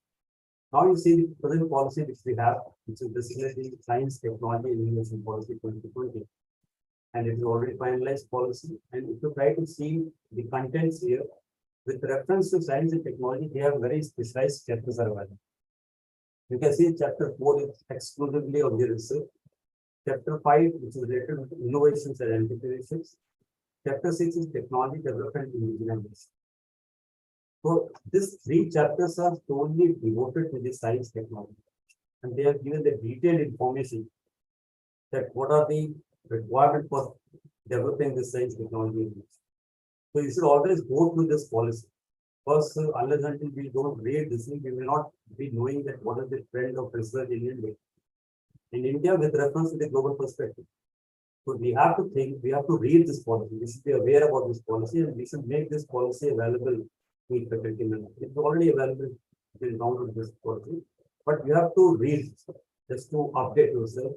Now you see the present policy which we have, which is basically the Science, Technology, and Innovation Policy 2020. And it is already finalized policy. And if you try to see the contents here, with reference to science and technology, they have very specialized chapters are available. You can see chapter 4 is exclusively on the research. Chapter 5, which is related to innovations and entrepreneurships. Chapter 6 is technology development and indigenization. So these 3 chapters are solely devoted to the science technology. And they have given the detailed information that what are the requirements for developing the science technology. So you should always go through this policy. Because unless until we don't read this thing, we may not be knowing that what is the trend of research in India. In India, with reference to the global perspective. So we have to think, we have to read this policy. We should be aware about this policy and we should make this policy available to faculty members. It's already available in download this policy, but you have to read just to update yourself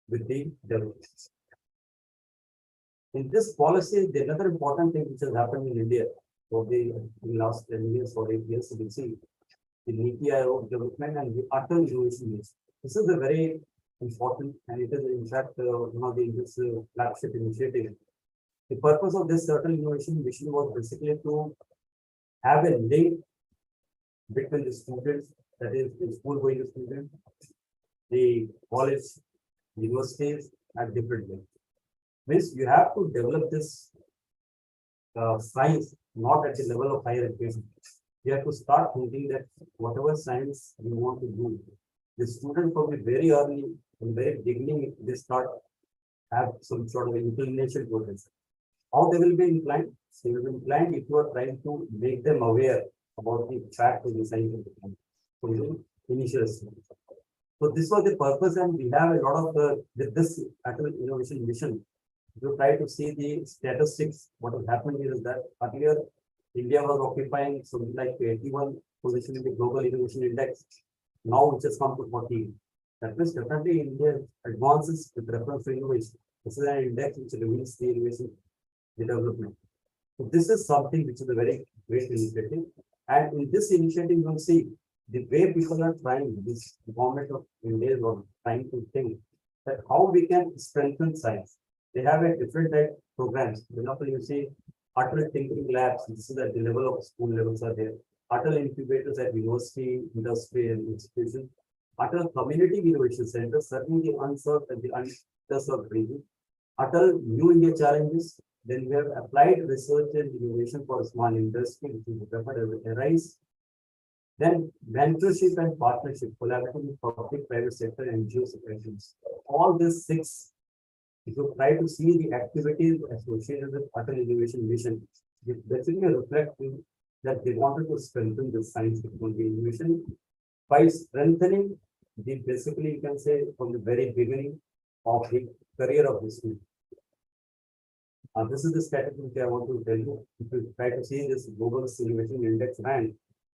with the developments. In this policy, the another important thing which has happened in India for the last 10 years or 8 years, you can see the NITI Aayog development and the Atal Innovation Mission. This is a very important and it is in fact one of this flagship initiative. The purpose of this Atal Innovation Mission was basically to have a link between the students, that is the school going students, the college, universities at different levels. Means you have to develop this science not at the level of higher education. You have to start thinking that whatever science you want to do, the student probably very early, from very beginning, they start have some sort of inclination towards it. How they will be inclined? They will be inclined if you are trying to make them aware about the fact of the science from the initial stage. So this was the purpose, and we have a lot of with this Atal Innovation Mission. You try to see the statistics. What has happened here is that earlier India was occupying something like 81 position in the global innovation index. Now it has come to 40. That means definitely India advances with reference to innovation. This is an index which reveals the innovation, the development. So this is something which is a very great initiative. And in this initiative, you will see the way people are trying, this government of India is trying to think that how we can strengthen science. They have a different type of programs. For example, you see Atal Thinking Labs, this is at the level of school levels are there. Atal Incubators at university, industry and institution. Atal Community Innovation Center, serving the unserved and the underserved region. Atal New India Challenges. Then we have applied research and innovation for small industry, which is referred as ARISE. Then mentorship and partnership, collaborating with public, private sector, and NGO sectors. All these six, if you try to see the activities associated with Atal Innovation Mission, it basically reflects that they wanted to strengthen the science technology innovation by strengthening the basically you can say from the very beginning of the career of the student. This is the strategy which I want to tell you. If you try to see this global innovation index rank,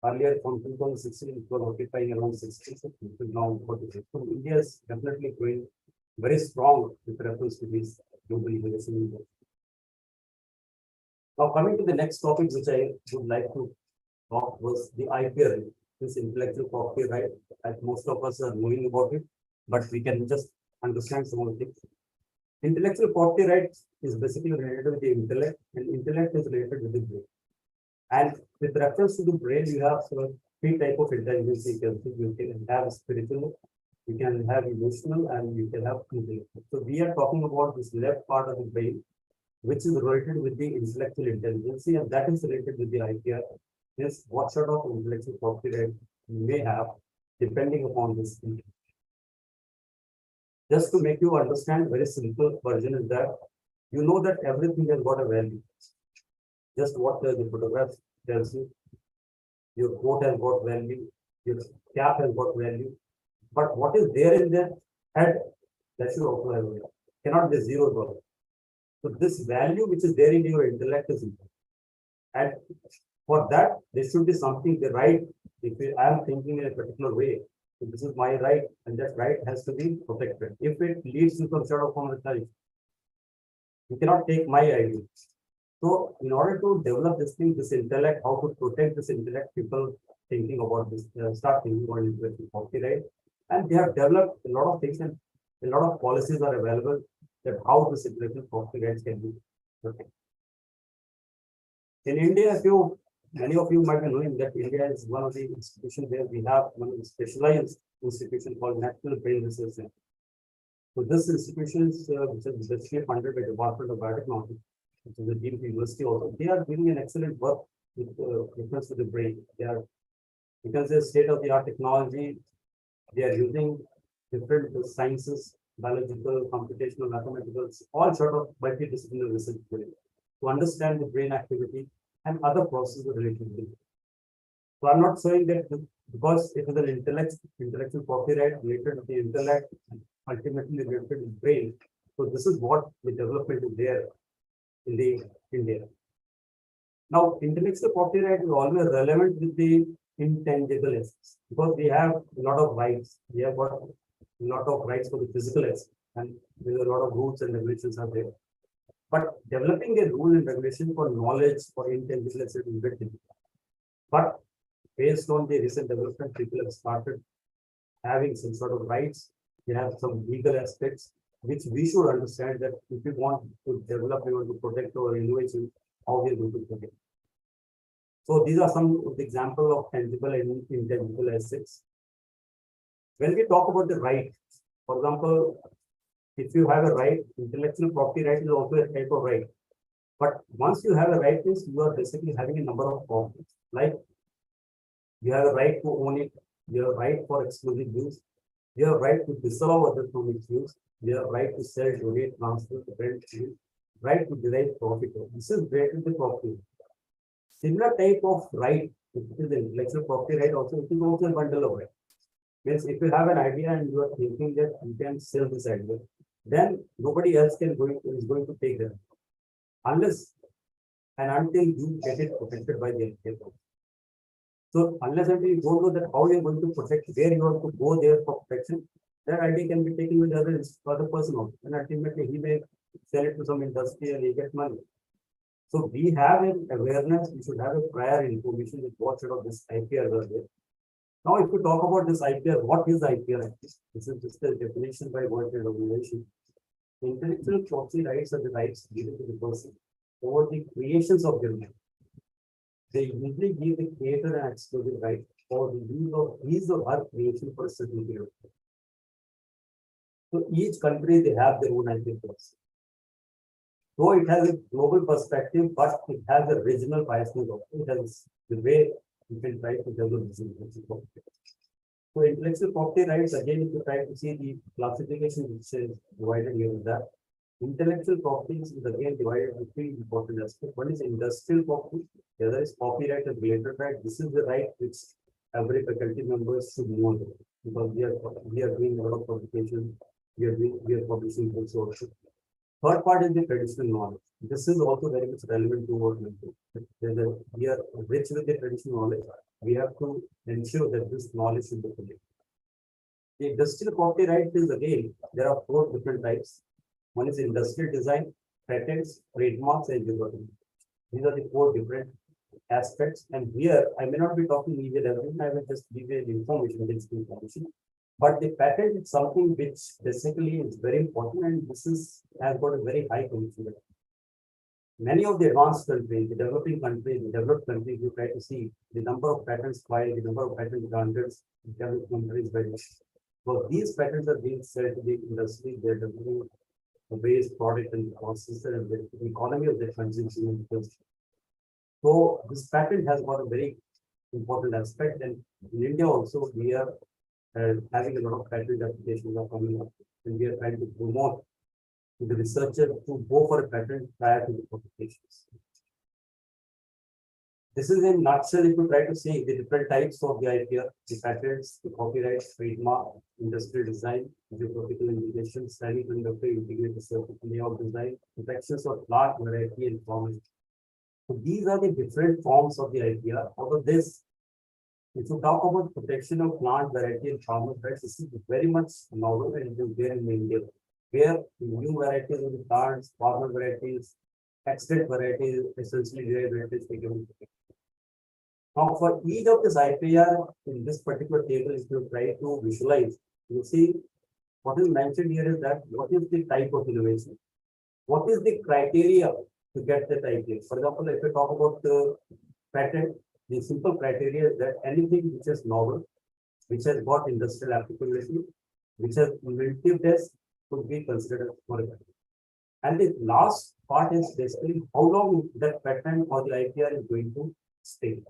earlier from 2016 it was occupying around 66, it is now 46. So India is definitely going very strong with reference to this global innovation index. Now coming to the next topic which I would like to talk was the IPR, this intellectual property right, as most of us are knowing about it, but we can just understand some of the things. Intellectual property rights is basically related with the intellect, and intellect is related with the brain. And with reference to the brain, you have three types of intelligence. You can have spiritual, you can have emotional, and you can have intellectual. So we are talking about this left part of the brain, which is related with the intellectual intelligence, and that is related with the IPR. Is what sort of intellectual property right you may have depending upon this. Just to make you understand, very simple version is that you know that everything has got a value. Just what the photograph tells you. Your coat has got value, your cap has got value, but what is there in the head, that should also have value. Cannot be $0. So this value which is there in your intellect is important. And for that, there should be something the right. If I am thinking in a particular way, so this is my right, and that right has to be protected. If it leads to some sort of commercialization, you cannot take my idea. So, in order to develop this thing, this intellect, how to protect this intellect, people thinking about this, start thinking about intellectual property right, and they have developed a lot of things, and a lot of policies are available that how this intellectual property rights can be protected. In India, many of you might be knowing that India is one of the institutions where we have one of the specialized institution called National Brain Research Center. So this institution is which is basically funded by the Department of Biotechnology, which is a deemed university also. They are doing an excellent work with reference to the brain. They are, you can say, state-of-the-art technology. They are using different sciences, biological, computational, mathematical, all sort of multidisciplinary research to understand the brain activity and other processes related to it. So I'm not saying that because it is an intellectual copyright related to the intellect, and ultimately related to the brain. So this is what the development is there in the India. Now, intellectual copyright is always relevant with the intangible assets because we have a lot of rights. We have got a lot of rights for the physical assets, and there's a lot of rules and regulations are there. But developing a rule and regulation for knowledge for intangible assets is very difficult. But based on the recent development, people have started having some sort of rights. They have some legal aspects, which we should understand that if we want to develop, we want to protect our innovation, how we are going to protect. So these are some of the examples of tangible and intangible assets. When we talk about the right, for example, if you have a right, intellectual property right is also a type of right. But once you have a right, means you are basically having a number of properties. Like you have a right to own it, you have a right for exclusive use, you have a right to disallow others from its use, you have a right to sell, donate, transfer, rent, use, right to derive profit. This is related to property. Similar type of right, which is the intellectual property right, also it is also a bundle of right. Means if you have an idea and you are thinking that you can sell this idea, then nobody else is going to take that unless and until you get it protected by the idea. So unless until you don't know that how you are going to protect, where you have to go there for protection, that idea can be taken with the other person also, and ultimately he may sell it to some industry and he get money. So we have an awareness, we should have a prior information with what sort of this IPR are there. Now, if we talk about this IPR, what is IPR? This is just a definition by World Trade Organization. Intellectual property rights are the rights given to the person over the creations of their mind. They usually give the creator an exclusive right for the use of his or her creation for a certain period. So each country, they have their own IP policy. So it has a global perspective, but it has a regional biasness also. It has the way you can try to develop this intellectual property. So intellectual property rights, again, if you try to see the classification which is divided here with that, intellectual property is again divided into three important aspects. One is industrial property, the other is copyright and related right. This is the right which every faculty member should know because we are doing a lot of publications, we are publishing books also. Third part is the traditional knowledge. This is also very much relevant to what we do. We are rich with the traditional knowledge. We have to ensure that this knowledge should be protected. The industrial property right is again, there are four different types. One is industrial design, patents, trademarks, and development. These are the four different aspects. And here, I may not be talking immediately everything, I will just give you the information. But the patent is something which basically is very important, and this has got a very high commission. Many of the advanced countries, the developing countries, the developed countries, you try to see the number of patents filed, the number of patents granted, developed countries very much. So these patents are being sold to the industry, they're developing a base product and process and the economy of the consumption. So this patent has got a very important aspect, and in India also we are having a lot of patent applications are coming up, and we are trying to promote to the researcher to go for a patent prior to the publications. This is in nutshell if you try to see the different types of the IPR, the patents, the copyrights, trademark, industrial design, geographical indication, semiconductor integrated circuit layout design, protections of plant variety and form. So these are the different forms of the IPR. Out of this, if you talk about protection of plant variety and farmer rights, this is very much novel and it is there in India, where new varieties of the plants, farmer varieties, extant varieties, essentially derived varieties taken. Now, for each of this IPR in this particular table, if you try to visualize, you see what is mentioned here is that what is the type of innovation, what is the criteria to get that IPR. For example, if you talk about the patent, the simple criteria is that anything which is novel, which has got industrial applicability, which has inventiveness, could be considered for a patent. And the last part is basically how long that patent or the IPR is going to stay.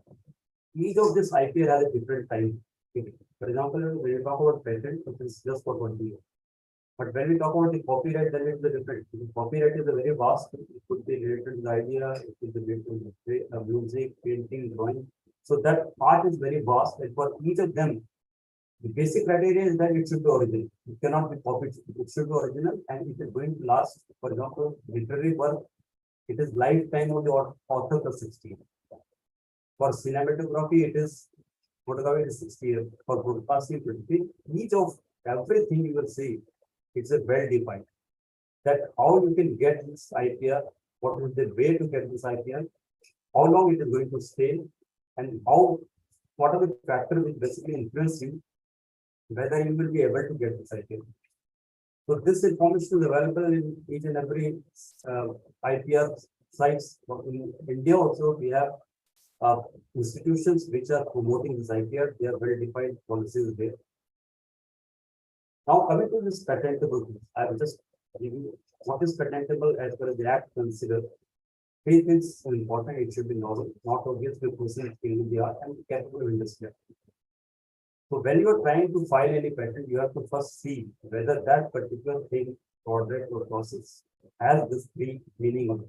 Each of this IPR has a different time. For example, when you talk about patent, it is just for 20 years. But when we talk about the copyright, then it's a different. Copyright is a very vast. It could be related to the idea, it could be related to music, painting, drawing. So that part is very vast, and for each of them, the basic criteria is that it should be original. It cannot be copied. It should be original, and it is going to last. For example, literary work, it is lifetime of the author plus 60 years. For cinematography, it is photography is 60 years. For broadcasting, 50. Each of everything you will see, it's a well defined. That how you can get this IPR, what is the way to get this IPR, how long it is going to stay, and how what are the factors which basically influence you, whether you will be able to get this IPR. So this information is available in each and every IPR sites. In India also, we have institutions which are promoting this IPR. They are very defined policies there. Now coming to this patentable, I will just give you what is patentable as per the Act considered. Three things are important. It should be novel, not obvious to person in the art and capable of industry. So when you are trying to file any patent, you have to first see whether that particular thing, product or process has this three meaning of it.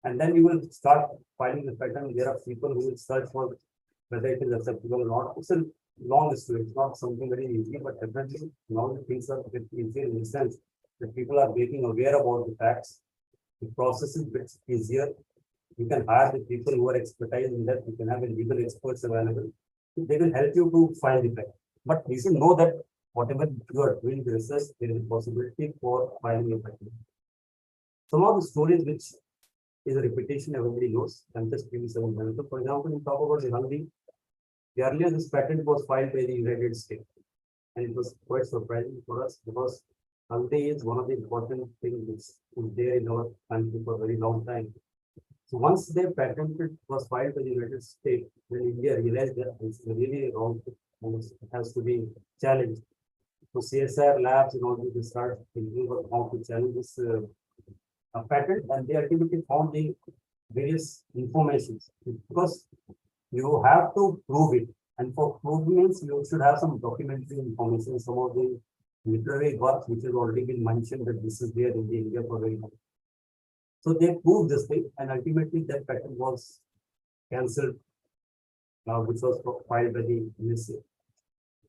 And then you will start filing the patent. There are people who will search for whether it is acceptable or not. It's a long story. It's not something very easy, but definitely now the things are a bit easier in the sense that people are getting aware about the facts. The process is a bit easier. You can hire the people who are expertise in that. You can have a legal experts available. They will help you to file the patent. But you should know that whatever you are doing the research, there is a possibility for filing a patent. Some of the stories which is a repetition everybody knows. I'm just giving some examples. For example, you talk about the Haldi. Earlier, this patent was filed by the United States, and it was quite surprising for us because Haldi is one of the important things which is there in our country for a very long time. So once their patent was filed by the United States, then India realized that it's really wrong and it has to be challenged. So CSR labs and all this start thinking about how to challenge this patent, and they ultimately found the various informations because you have to prove it, and for proof means you should have some documentary information, some of the literary works which has already been mentioned that this is there in the India for very long. So they proved this thing, and ultimately that patent was cancelled, which was filed by the USA.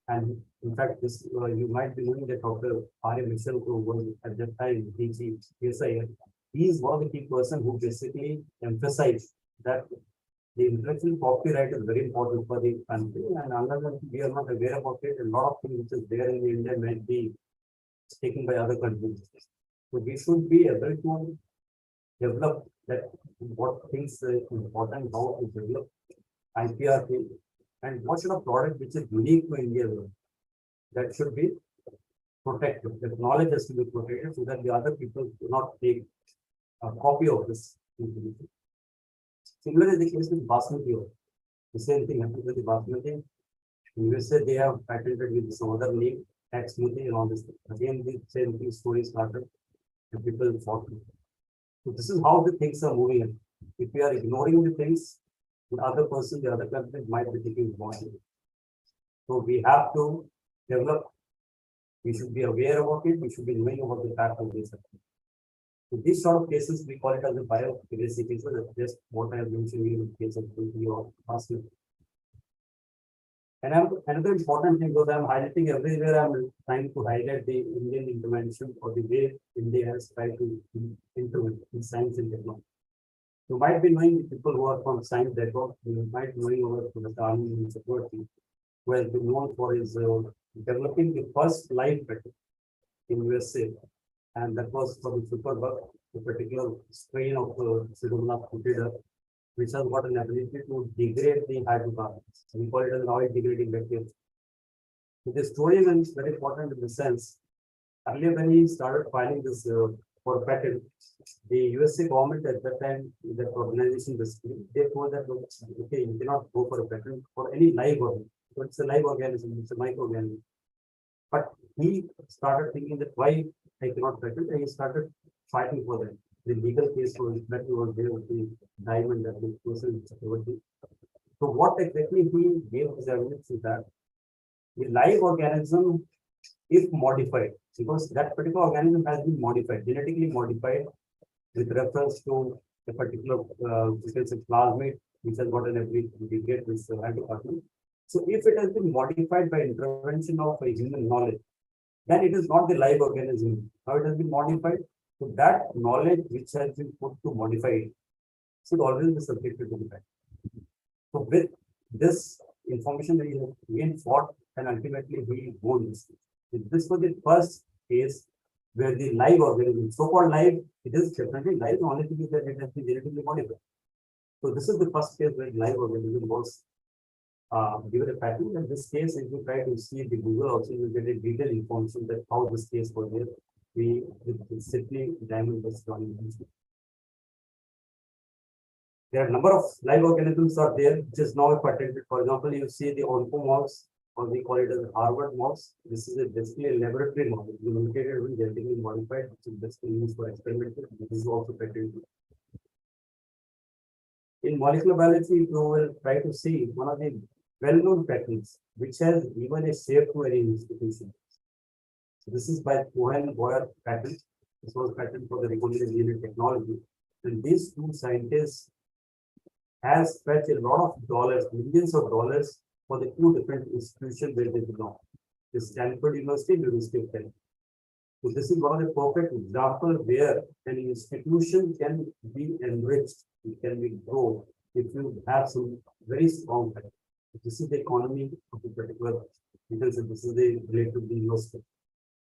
And in fact, this you might be knowing that Dr. R. A. Mitchell, who was at that time DG PSI, he is one of the key person who basically emphasized that the intellectual copyright is very important for the country, and unless we are not aware about it, a lot of things which is there in India might be taken by other countries. So we should be able to develop that what things are important, how to develop IPR thing, and what sort of product which is unique to India that should be protected. The knowledge has to be protected so that the other people do not take a copy of this information. Similarly, the case with basmati oil. The same thing happens with the basmati. In USA, they have patented with some other name, smoothie and all this. Again, the same thing story started, and people fought. So this is how the things are moving. If we are ignoring the things, the other person, the other country might be taking advantage. So we have to develop. We should be aware about it. We should be knowing about the fact of this. So these sort of cases, we call it as a biopiracy cases. That's just what I have mentioned in the case of your basket. And another important thing, because I'm highlighting everywhere, I'm trying to highlight the Indian intervention or the way India has tried to intervene in science and technology. You might be knowing the people who are from science background. You might be knowing over from the army and security, who has been known for his developing the first live patent in USA. And that was for the superbug, a particular strain of Pseudomonas putida, which has got an ability to degrade the hydrocarbons. We call it an oil degrading bacteria. So the story is very important in the sense, earlier when he started filing this for patent, the USA government at that time, that organization basically, they told that, okay, you cannot go for a patent for any live organism. So it's a live organism, it's a microorganism. But he started thinking that why I cannot patent, and he started fighting for that. The legal case was that was there with the diamond that the person security. So what exactly he gave his evidence is that the live organism, if modified, because that particular organism has been modified, genetically modified with reference to a particular plasmid which has got an every delegate with the land department. So if it has been modified by intervention of a human knowledge, then it is not the live organism. How it has been modified? So that knowledge which has been put to modify it should always be subjected to the fact. So with this information, we have again fought and ultimately we won this. This was the first case where the live organism, so-called live, it is definitely live, the only thing is that it has been genetically modified. So this is the first case where live organism was given a patent. In this case, if you try to see the Google also, you will get a detailed information that how this case was there. We simply diamond this drawing. There are a number of live organisms are there, which is now patented. For example, you see the onco mouse, or we call it as Harvard mouse. This is basically a laboratory mouse, mutated and genetically modified, which is basically used for experimental. This is also patented. In molecular biology, you will try to see one of the well-known patents, which has given a shape to any institution. So this is by Cohen-Boyer patent. This was patent for the recombinant DNA technology. And these two scientists has fetched a lot of dollars, millions of dollars for the two different institutions where they belong. The Stanford University and University of California. So this is one of the perfect example where an institution can be enriched, it can be grown if you have some very strong fact. This is the economy of a particular, you can say this is the related to the university.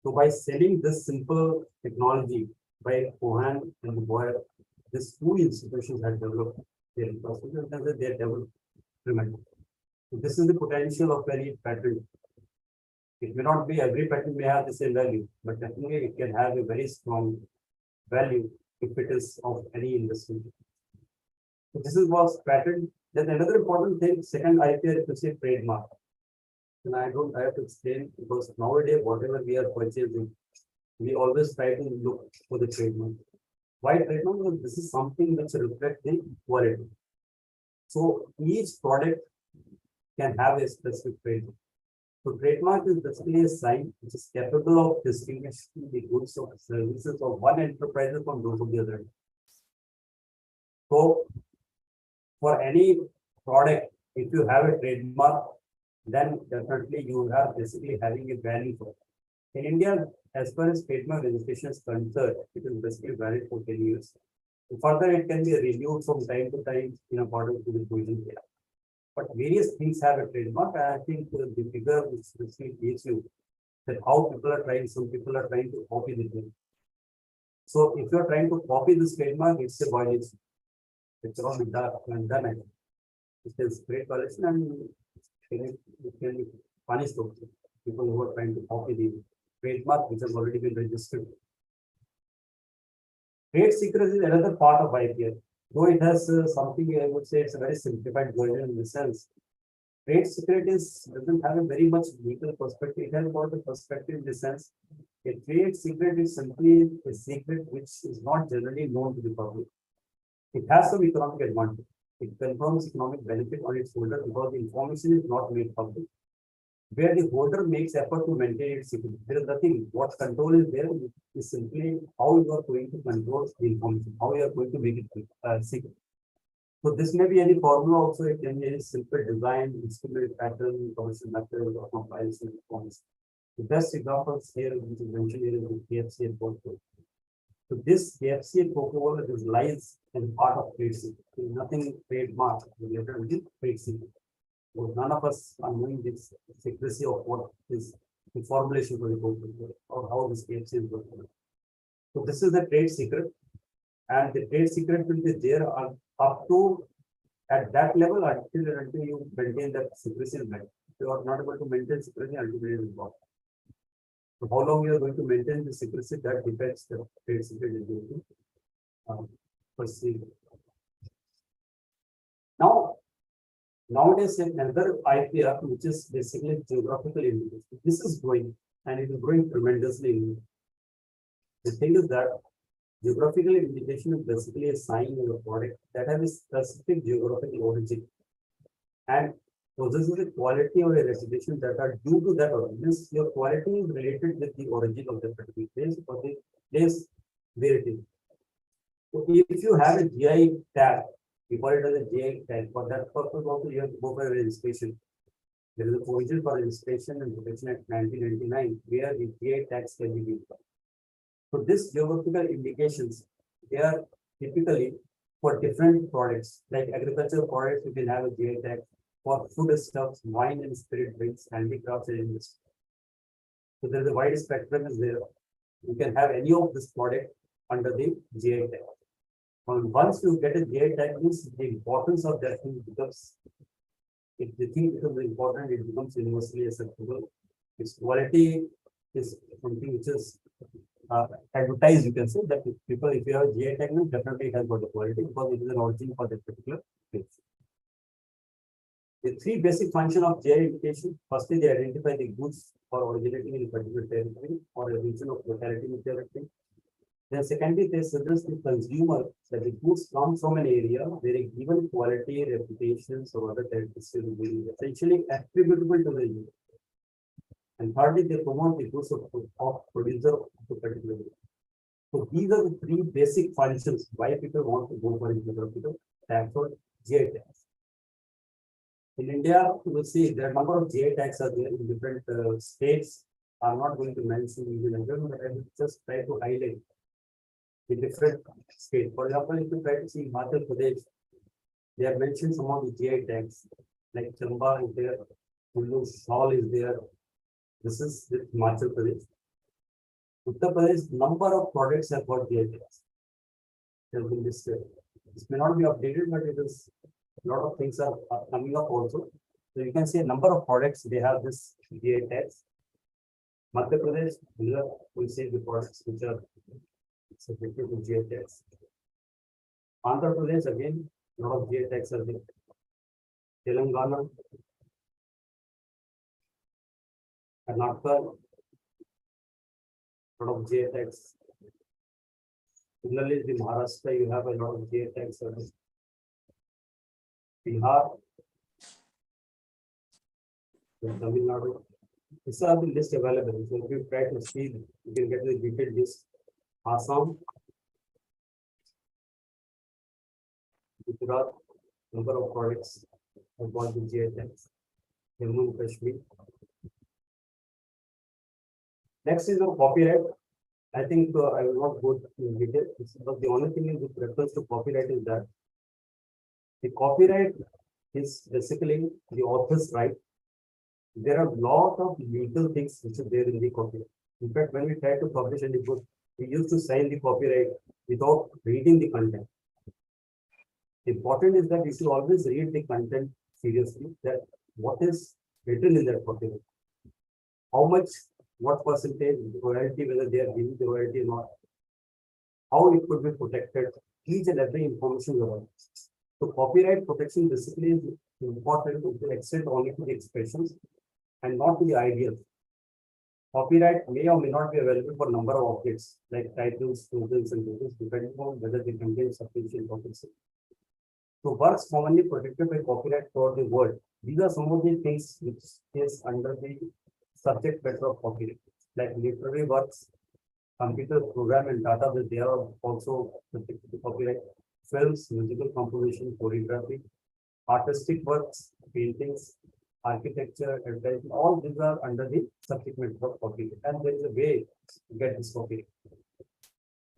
So by selling this simple technology by Cohen and Boyer, these two institutions have developed their infrastructure and they are developed tremendously. So this is the potential of any patent. It may not be every patent may have the same value, but definitely it can have a very strong value if it is of any industry. So this is was patent. Then another important thing, second IPR is to say trademark. And I don't have to explain because nowadays whatever we are purchasing, we always try to look for the trademark. Why trademark? Because this is something which reflects the quality. So each product can have a specific trademark. So trademark is basically a sign which is capable of distinguishing the goods or services of one enterprise from those of the other. So for any product, if you have a trademark, then definitely you are basically having a value for it. In India, as far as trademark registration is concerned, it is basically valid for 10 years. Further, it can be renewed from time to time in accordance with the provision here. But various things have a trademark, and I think the figure which gives you that how people are trying, some people are trying to copy the thing. So if you're trying to copy this trademark, it's a violation. It's wrong and done. It is great violation and it can be punished also. People who are trying to copy the trademark which has already been registered. Trade secrets is another part of IPR. Though it has something, I would say it's a very simplified version in the sense. Trade secret doesn't have a very much legal perspective. It has got a perspective in the sense a trade secret is simply a secret which is not generally known to the public. It has some economic advantage. It confirms economic benefit on its holder because the information is not made public. Where the holder makes effort to maintain its secret. There is nothing. What control is there is simply how you are going to control the information, how you are going to make it secret. So this may be any formula also, it can be any simple design, instrument pattern, commercial method, or compliance and response. The best examples here, which is mentioned here, is the KFC and Coca-Cola. So this KFC and Coca-Cola lies in part of trade secret. There is nothing trademark related with trade secret. So none of us are knowing this secrecy of what is the formulation for the Coca-Cola or how this KFC is working. So this is the trade secret, and the trade secret will be there up to at that level until you maintain that secrecy is met. If you are not able to maintain secrecy, ultimately it is blocked. So how long you are going to maintain the secrecy, that depends the trade secret is going to proceed. Now, nowadays another IPR which is basically geographical indication. This is growing and it is growing tremendously. The thing is that geographical indication is basically a sign of a product that has a specific geographical origin and possesses a quality or a reputation that are due to that origin. Your quality is related with the origin of the particular place or the place where it is. So if you have a GI tag We call it as a GI tag. For that purpose also you have to go for a registration. There is a provision for registration and protection Act 1999 where the GI tags can be used. So this geographical indications, they are typically for different products, like agricultural products, you can have a GI tag. For foodstuffs, wine and spirit drinks, handicrafts and industry. So there is a wide spectrum is there. You can have any of this product under the GI tag. And once you get a GI tag, means the importance of that thing becomes, if the thing becomes important, it becomes universally acceptable. Its quality is something which is advertised, you can say that if people, if you have a GI tag, then definitely it has got the quality because it is an origin for that particular place. The three basic functions of GI indication: firstly, they identify the goods for originating in a particular territory or a region of locality in territory. Then secondly, they suggest the consumer that the goods come from an area where a given quality, reputations, or other characteristics will be essentially attributable to the user. And thirdly, they promote the goods of producer of a particular area. So these are the three basic functions why people want to go for a geographical tag for GI tags. In India, you will see there are a number of GI tags are there in different states. I'm not going to mention even again, but I will just try to highlight the different states. For example, if you try to see Himachal Pradesh, they have mentioned some of the GI tags, like Chamba is there, Kullu shawl is there. This is with Himachal Pradesh. Uttar Pradesh, number of products have got GI tags. They have been listed. This may not be updated, but it is a lot of things are coming up also. So you can see a number of products they have this GI tags. Madhya Pradesh, here we see the products which are subjected to GI tags. Andhra Pradesh, again, a lot of GI tags are there. Telangana, Karnataka, lot of GI tags. Similarly, in Maharashtra, you have a lot of GI tags. Bihar, Tamil Nadu. These are the list available. So if you try to see, you can get the detailed list. Assam, Gujarat, number of products have got the GI tags. Jammu and Kashmir. Next is the copyright. I think I will not go in detail, but the only thing is with reference to copyright is that the copyright is basically the author's right. There are a lot of legal things which are there in the copyright. In fact, when we try to publish any book, we used to sign the copyright without reading the content. Important is that you should always read the content seriously, that what is written in that copyright. How much, what percentage royalty, whether they are giving the royalty or not, how it could be protected, each and every information about it. So copyright protection basically is important to the extent only to the expressions and not to the ideas. Copyright may or may not be available for number of objects like titles, slogans, and titles, depending on whether they contain sufficient potency. So works commonly protected by copyright throughout the world. These are some of the things which is under the subject matter of copyright, like literary works, computer program and database, they are also subject to copyright. Films, musical composition, choreography, artistic works, paintings, architecture, advertising, all these are under the subject matter of copyright. And there is a way to get this copyright.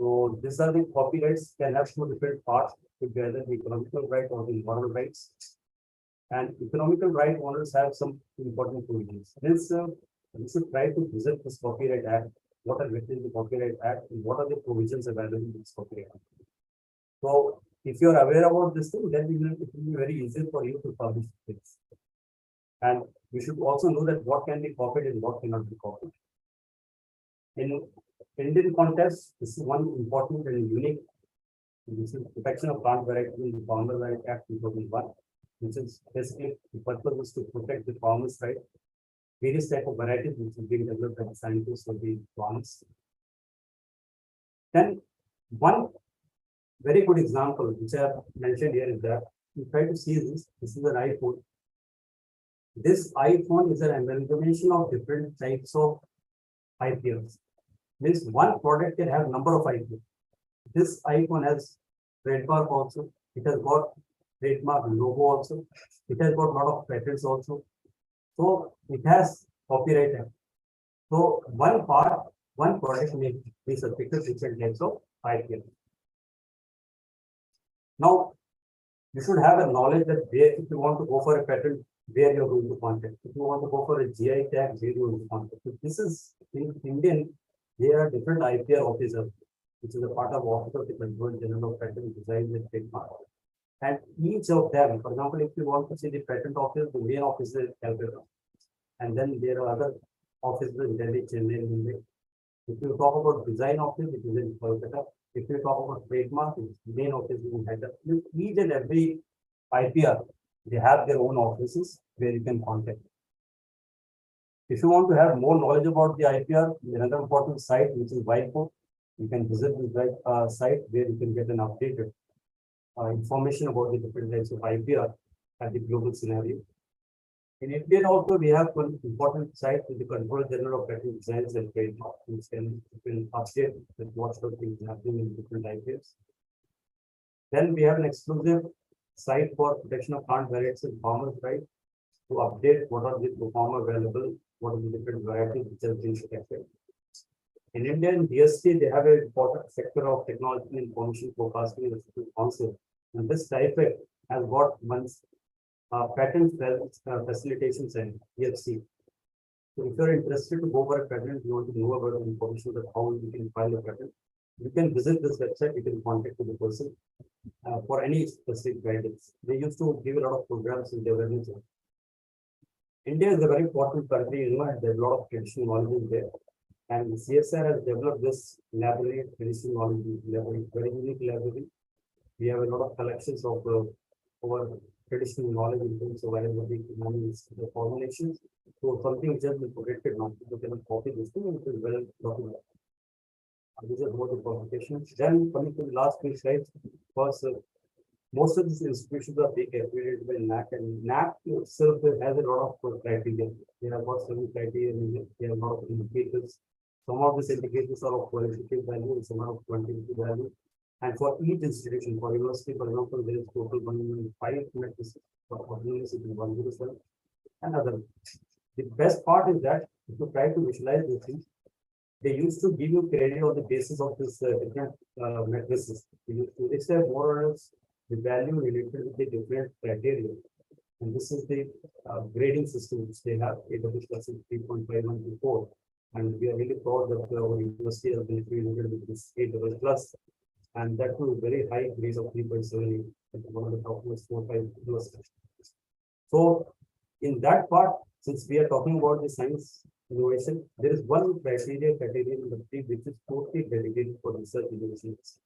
So these are the copyrights can have two different parts together, the economical right or the moral rights. And economical right owners have some important provisions. This we should try to visit this Copyright Act, what are written in the Copyright Act, and what are the provisions available in this Copyright Act. So if you are aware about this thing, then it will be very easy for you to publish things. And we should also know that what can be copied and what cannot be copied. In Indian context, this is one important and unique. This is protection of plant variety in the Farmer Right Act 2001, which is basically the purpose is to protect the farmers' right. Various type of varieties which is being developed by the scientists of the plants. Then one very good example which I have mentioned here is that you try to see this. This is an iPhone. This iPhone is an amalgamation of different types of IPRs. Means one product can have number of IPRs. This iPhone has trademark also. It has got trademark, logo also. It has got a lot of patents also. So it has copyright. So one product may be subject to different types of IPR. Now, you should have a knowledge that where, if you want to go for a patent, where you're going to contact. If you want to go for a GI tag, where you're going to contact. So this is in Indian, there are different IPR officers, which is a part of Office of the Control General of Patent Design and Trademark. And each of them, for example, if you want to see the patent office, the main office is Calcutta. And then there are other offices in Delhi, Chennai, Mumbai. If you talk about design office, it is in Kolkata. If you talk about trademark, its main office is in Hyderabad. Each and every IPR, they have their own offices where you can contact. If you want to have more knowledge about the IPR, another important site which is Whiteboard, you can visit this site where you can get an updated information about the different types of IPR at the global scenario. In India also, we have one important site with the Control General of Patent Designs and Trademark, which can update with lots of things happening in different IPRs. Then we have an exclusive site for protection of plant varieties and farmers' right to update what are the farm available, what are the different varieties which have been protected. In India, in DST, they have an important sector of technology and information forecasting and research council. And this type has got one's patent facilitation center, PFC. So if you're interested to go for a patent, you want to know about the information that how you can file a patent, you can visit this website, you can contact the person for any specific guidance. They used to give a lot of programs in development. India is a very important country, and there's a lot of traditional knowledge there. And CSR has developed this library, traditional knowledge library, very unique library. We have a lot of collections of our traditional knowledge in terms of Ayurvedic the formulations. So something which has been protected now, you can copy this thing and it is well documented. These are both the publications. Then coming to the last few slides, first, most of these institutions are being affiliated by NAC, and NAC itself has a lot of criteria. They have got certain criteria, they have a lot of indicators. Some of these indicators are of qualitative value and some are of quantitative value. And for each institution, for university, for example, there is total 105 metrics for university 107 and other. The best part is that if you try to visualize this thing, they used to give you credit on the basis of this different matrices. They say more or less the value related with the different criteria. And this is the grading system which they have, AWS plus 3.51 to 4. And we are really proud that our university has been affiliated with this AWS plus. And that was very high grade of 3.78, one of the topmost 4-5 universities. So in that part, since we are talking about the science innovation, there is one criterion number 3, which is totally dedicated for research innovations.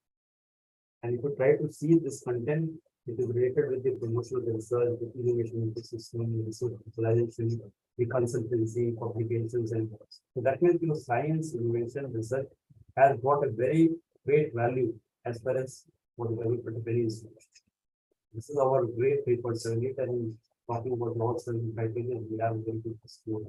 And if you try to see this content, it is related with the promotion of the research, the innovation ecosystem, research specialization, the consultancy, publications, and so that means science, innovation, research has got a very great value as far as what the value for the very institution. This is our grade 3.78, and talking about lots and criteria, we have very good score.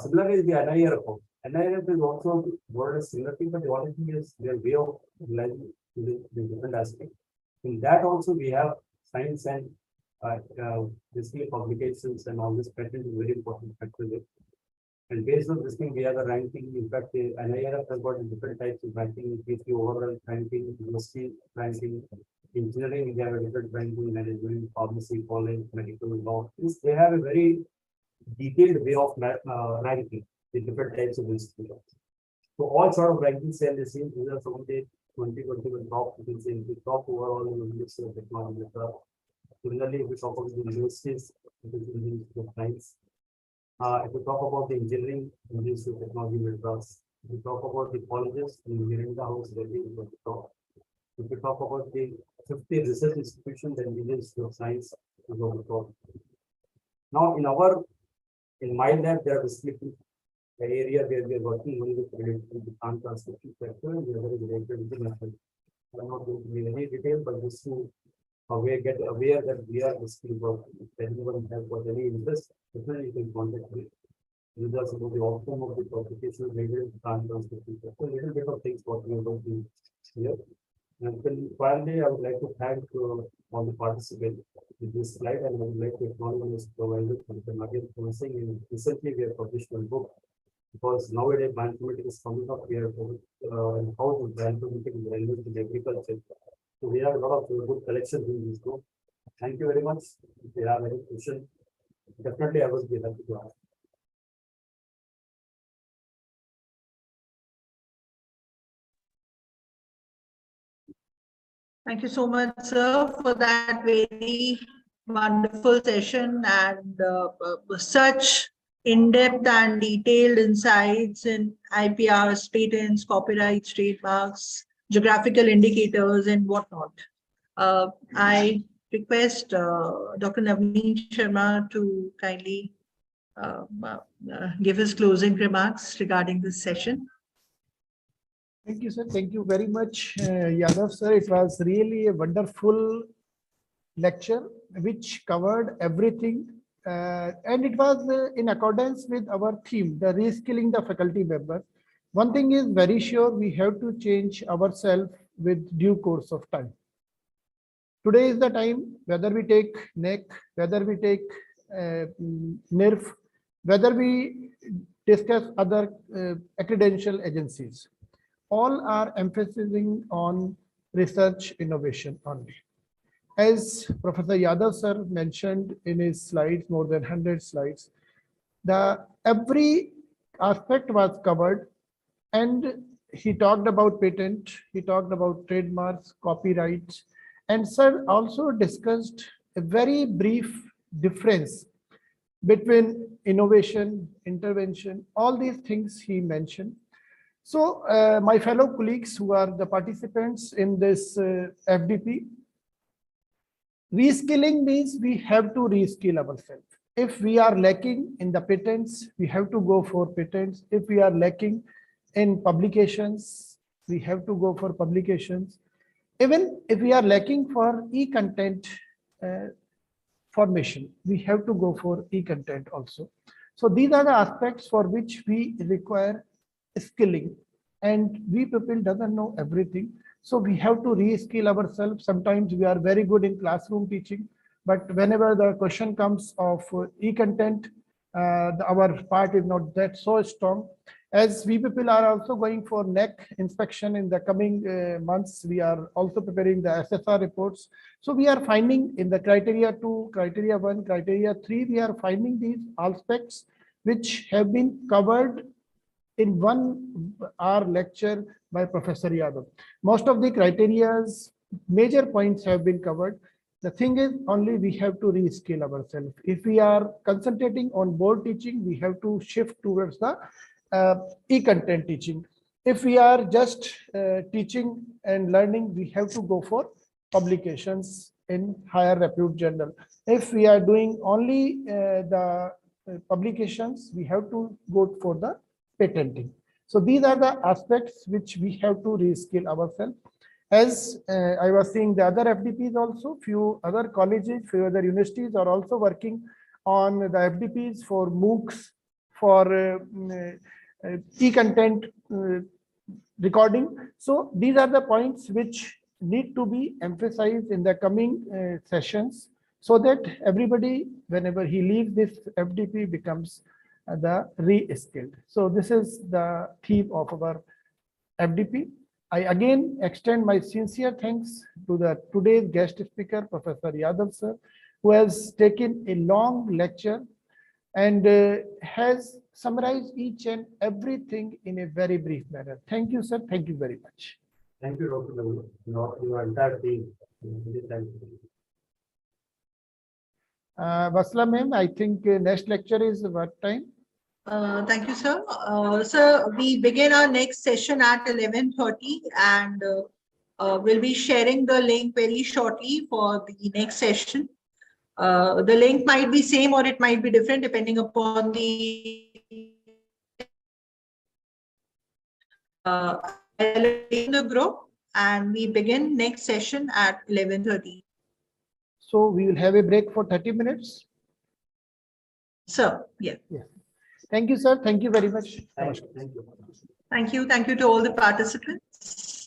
Similarly, the NIRF. NIRF is also more or less similar thing, but the only thing is their way of utilizing the different aspects. In that also we have science and basically publications and all this patent is very important factor there. And based on this thing, we have a ranking. In fact, the NIRF has got different types of ranking, the overall ranking, university ranking, engineering, we have a different ranking, management, pharmacy, college, medical law. They have a very detailed way of ranking the different types of institutions. So all sort of rankings are the same. These are some of the 2021 top, you can say the top overall in the Ministry of Technology. Similarly, if we talk about the universities, it is in the Institute of Science. If we talk about the engineering, in the Institute of Technology, Madras. If we talk about the colleges, in Meerut House, Delhi is at the top. If we talk about the 50 research institutions, then the Institute of Science is on the top. Now, in my lab, there are basically the area where we are working only with related to the plant transcription sector, and the other is related to the method. I'm not going to give any detail, but just to get aware that we are basically working. If anyone has got any interest, definitely you can contact me. These are some of the outcome of the publication related to plant transcription sector. A little bit of things what we are working here. And then finally, I would like to thank all the participants with this slide, and I would like to acknowledge Mr. Provider for the again saying recently we have published one book, because nowadays bioinformatics is coming up here and how to bioinformatics is relevant in agriculture. So we have a lot of good collections in this book. Thank you very much. If you have any question, definitely I will be happy to ask. Thank you so much, sir, for that very wonderful session and such in-depth and detailed insights in IPRs, patents, copyrights, trademarks, geographical indicators, and whatnot. I request Dr. Naveen Sharma to kindly give his closing remarks regarding this session. Thank you, sir. Thank you very much, Yadav, sir. It was really a wonderful lecture which covered everything. And it was in accordance with our theme, the reskilling the faculty members. One thing is very sure, we have to change ourselves with due course of time. Today is the time, whether we take NEC, whether we take NIRF, whether we discuss other accreditation agencies, all are emphasizing on research innovation only. As Professor Yadav sir mentioned in his slides, more than 100 slides, every aspect was covered, and he talked about patent, he talked about trademarks, copyrights, and sir also discussed a very brief difference between innovation, intervention, all these things he mentioned. So my fellow colleagues who are the participants in this FDP, reskilling means we have to reskill ourselves. If we are lacking in the patents, we have to go for patents. If we are lacking in publications, we have to go for publications. Even if we are lacking for e-content formation, we have to go for e-content also. So these are the aspects for which we require skilling, and we people doesn't know everything. So we have to reskill ourselves. Sometimes we are very good in classroom teaching, but whenever the question comes of e-content, our part is not that so strong. As we people are also going for NEC inspection in the coming months, we are also preparing the SSR reports. So we are finding in the criteria 2, criteria 1, criteria 3, we are finding these aspects which have been covered in 1 hour lecture by Professor Yadav. Most of the criteria's major points have been covered. The thing is, only we have to reskill ourselves. If we are concentrating on board teaching, we have to shift towards the e-content teaching. If we are just teaching and learning, we have to go for publications in higher repute journal. If we are doing only the publications, we have to go for the patenting. So these are the aspects which we have to reskill ourselves. As I was seeing, the other FDPs also, few other colleges, few other universities are also working on the FDPs for MOOCs, for e-content recording. So these are the points which need to be emphasized in the coming sessions, so that everybody, whenever he leaves this FDP, becomes the re-skilled. So this is the theme of our FDP. I again extend my sincere thanks to today's guest speaker, Professor Yadav sir, who has taken a long lecture and has summarized each and everything in a very brief manner. Thank you, sir. Thank you very much. Thank you, Dr. Ganga. Your entire team. Thank you. Vasla ma'am, I think next lecture is what time? Thank you, sir. Sir, we begin our next session at 11:30, and we'll be sharing the link very shortly for the next session. The link might be same or it might be different depending upon the in the group, and we begin next session at 11:30. So we will have a break for 30 minutes. Sir, yeah. Thank you, sir. Thank you very much. Thank you. Thank you. Thank you to all the participants.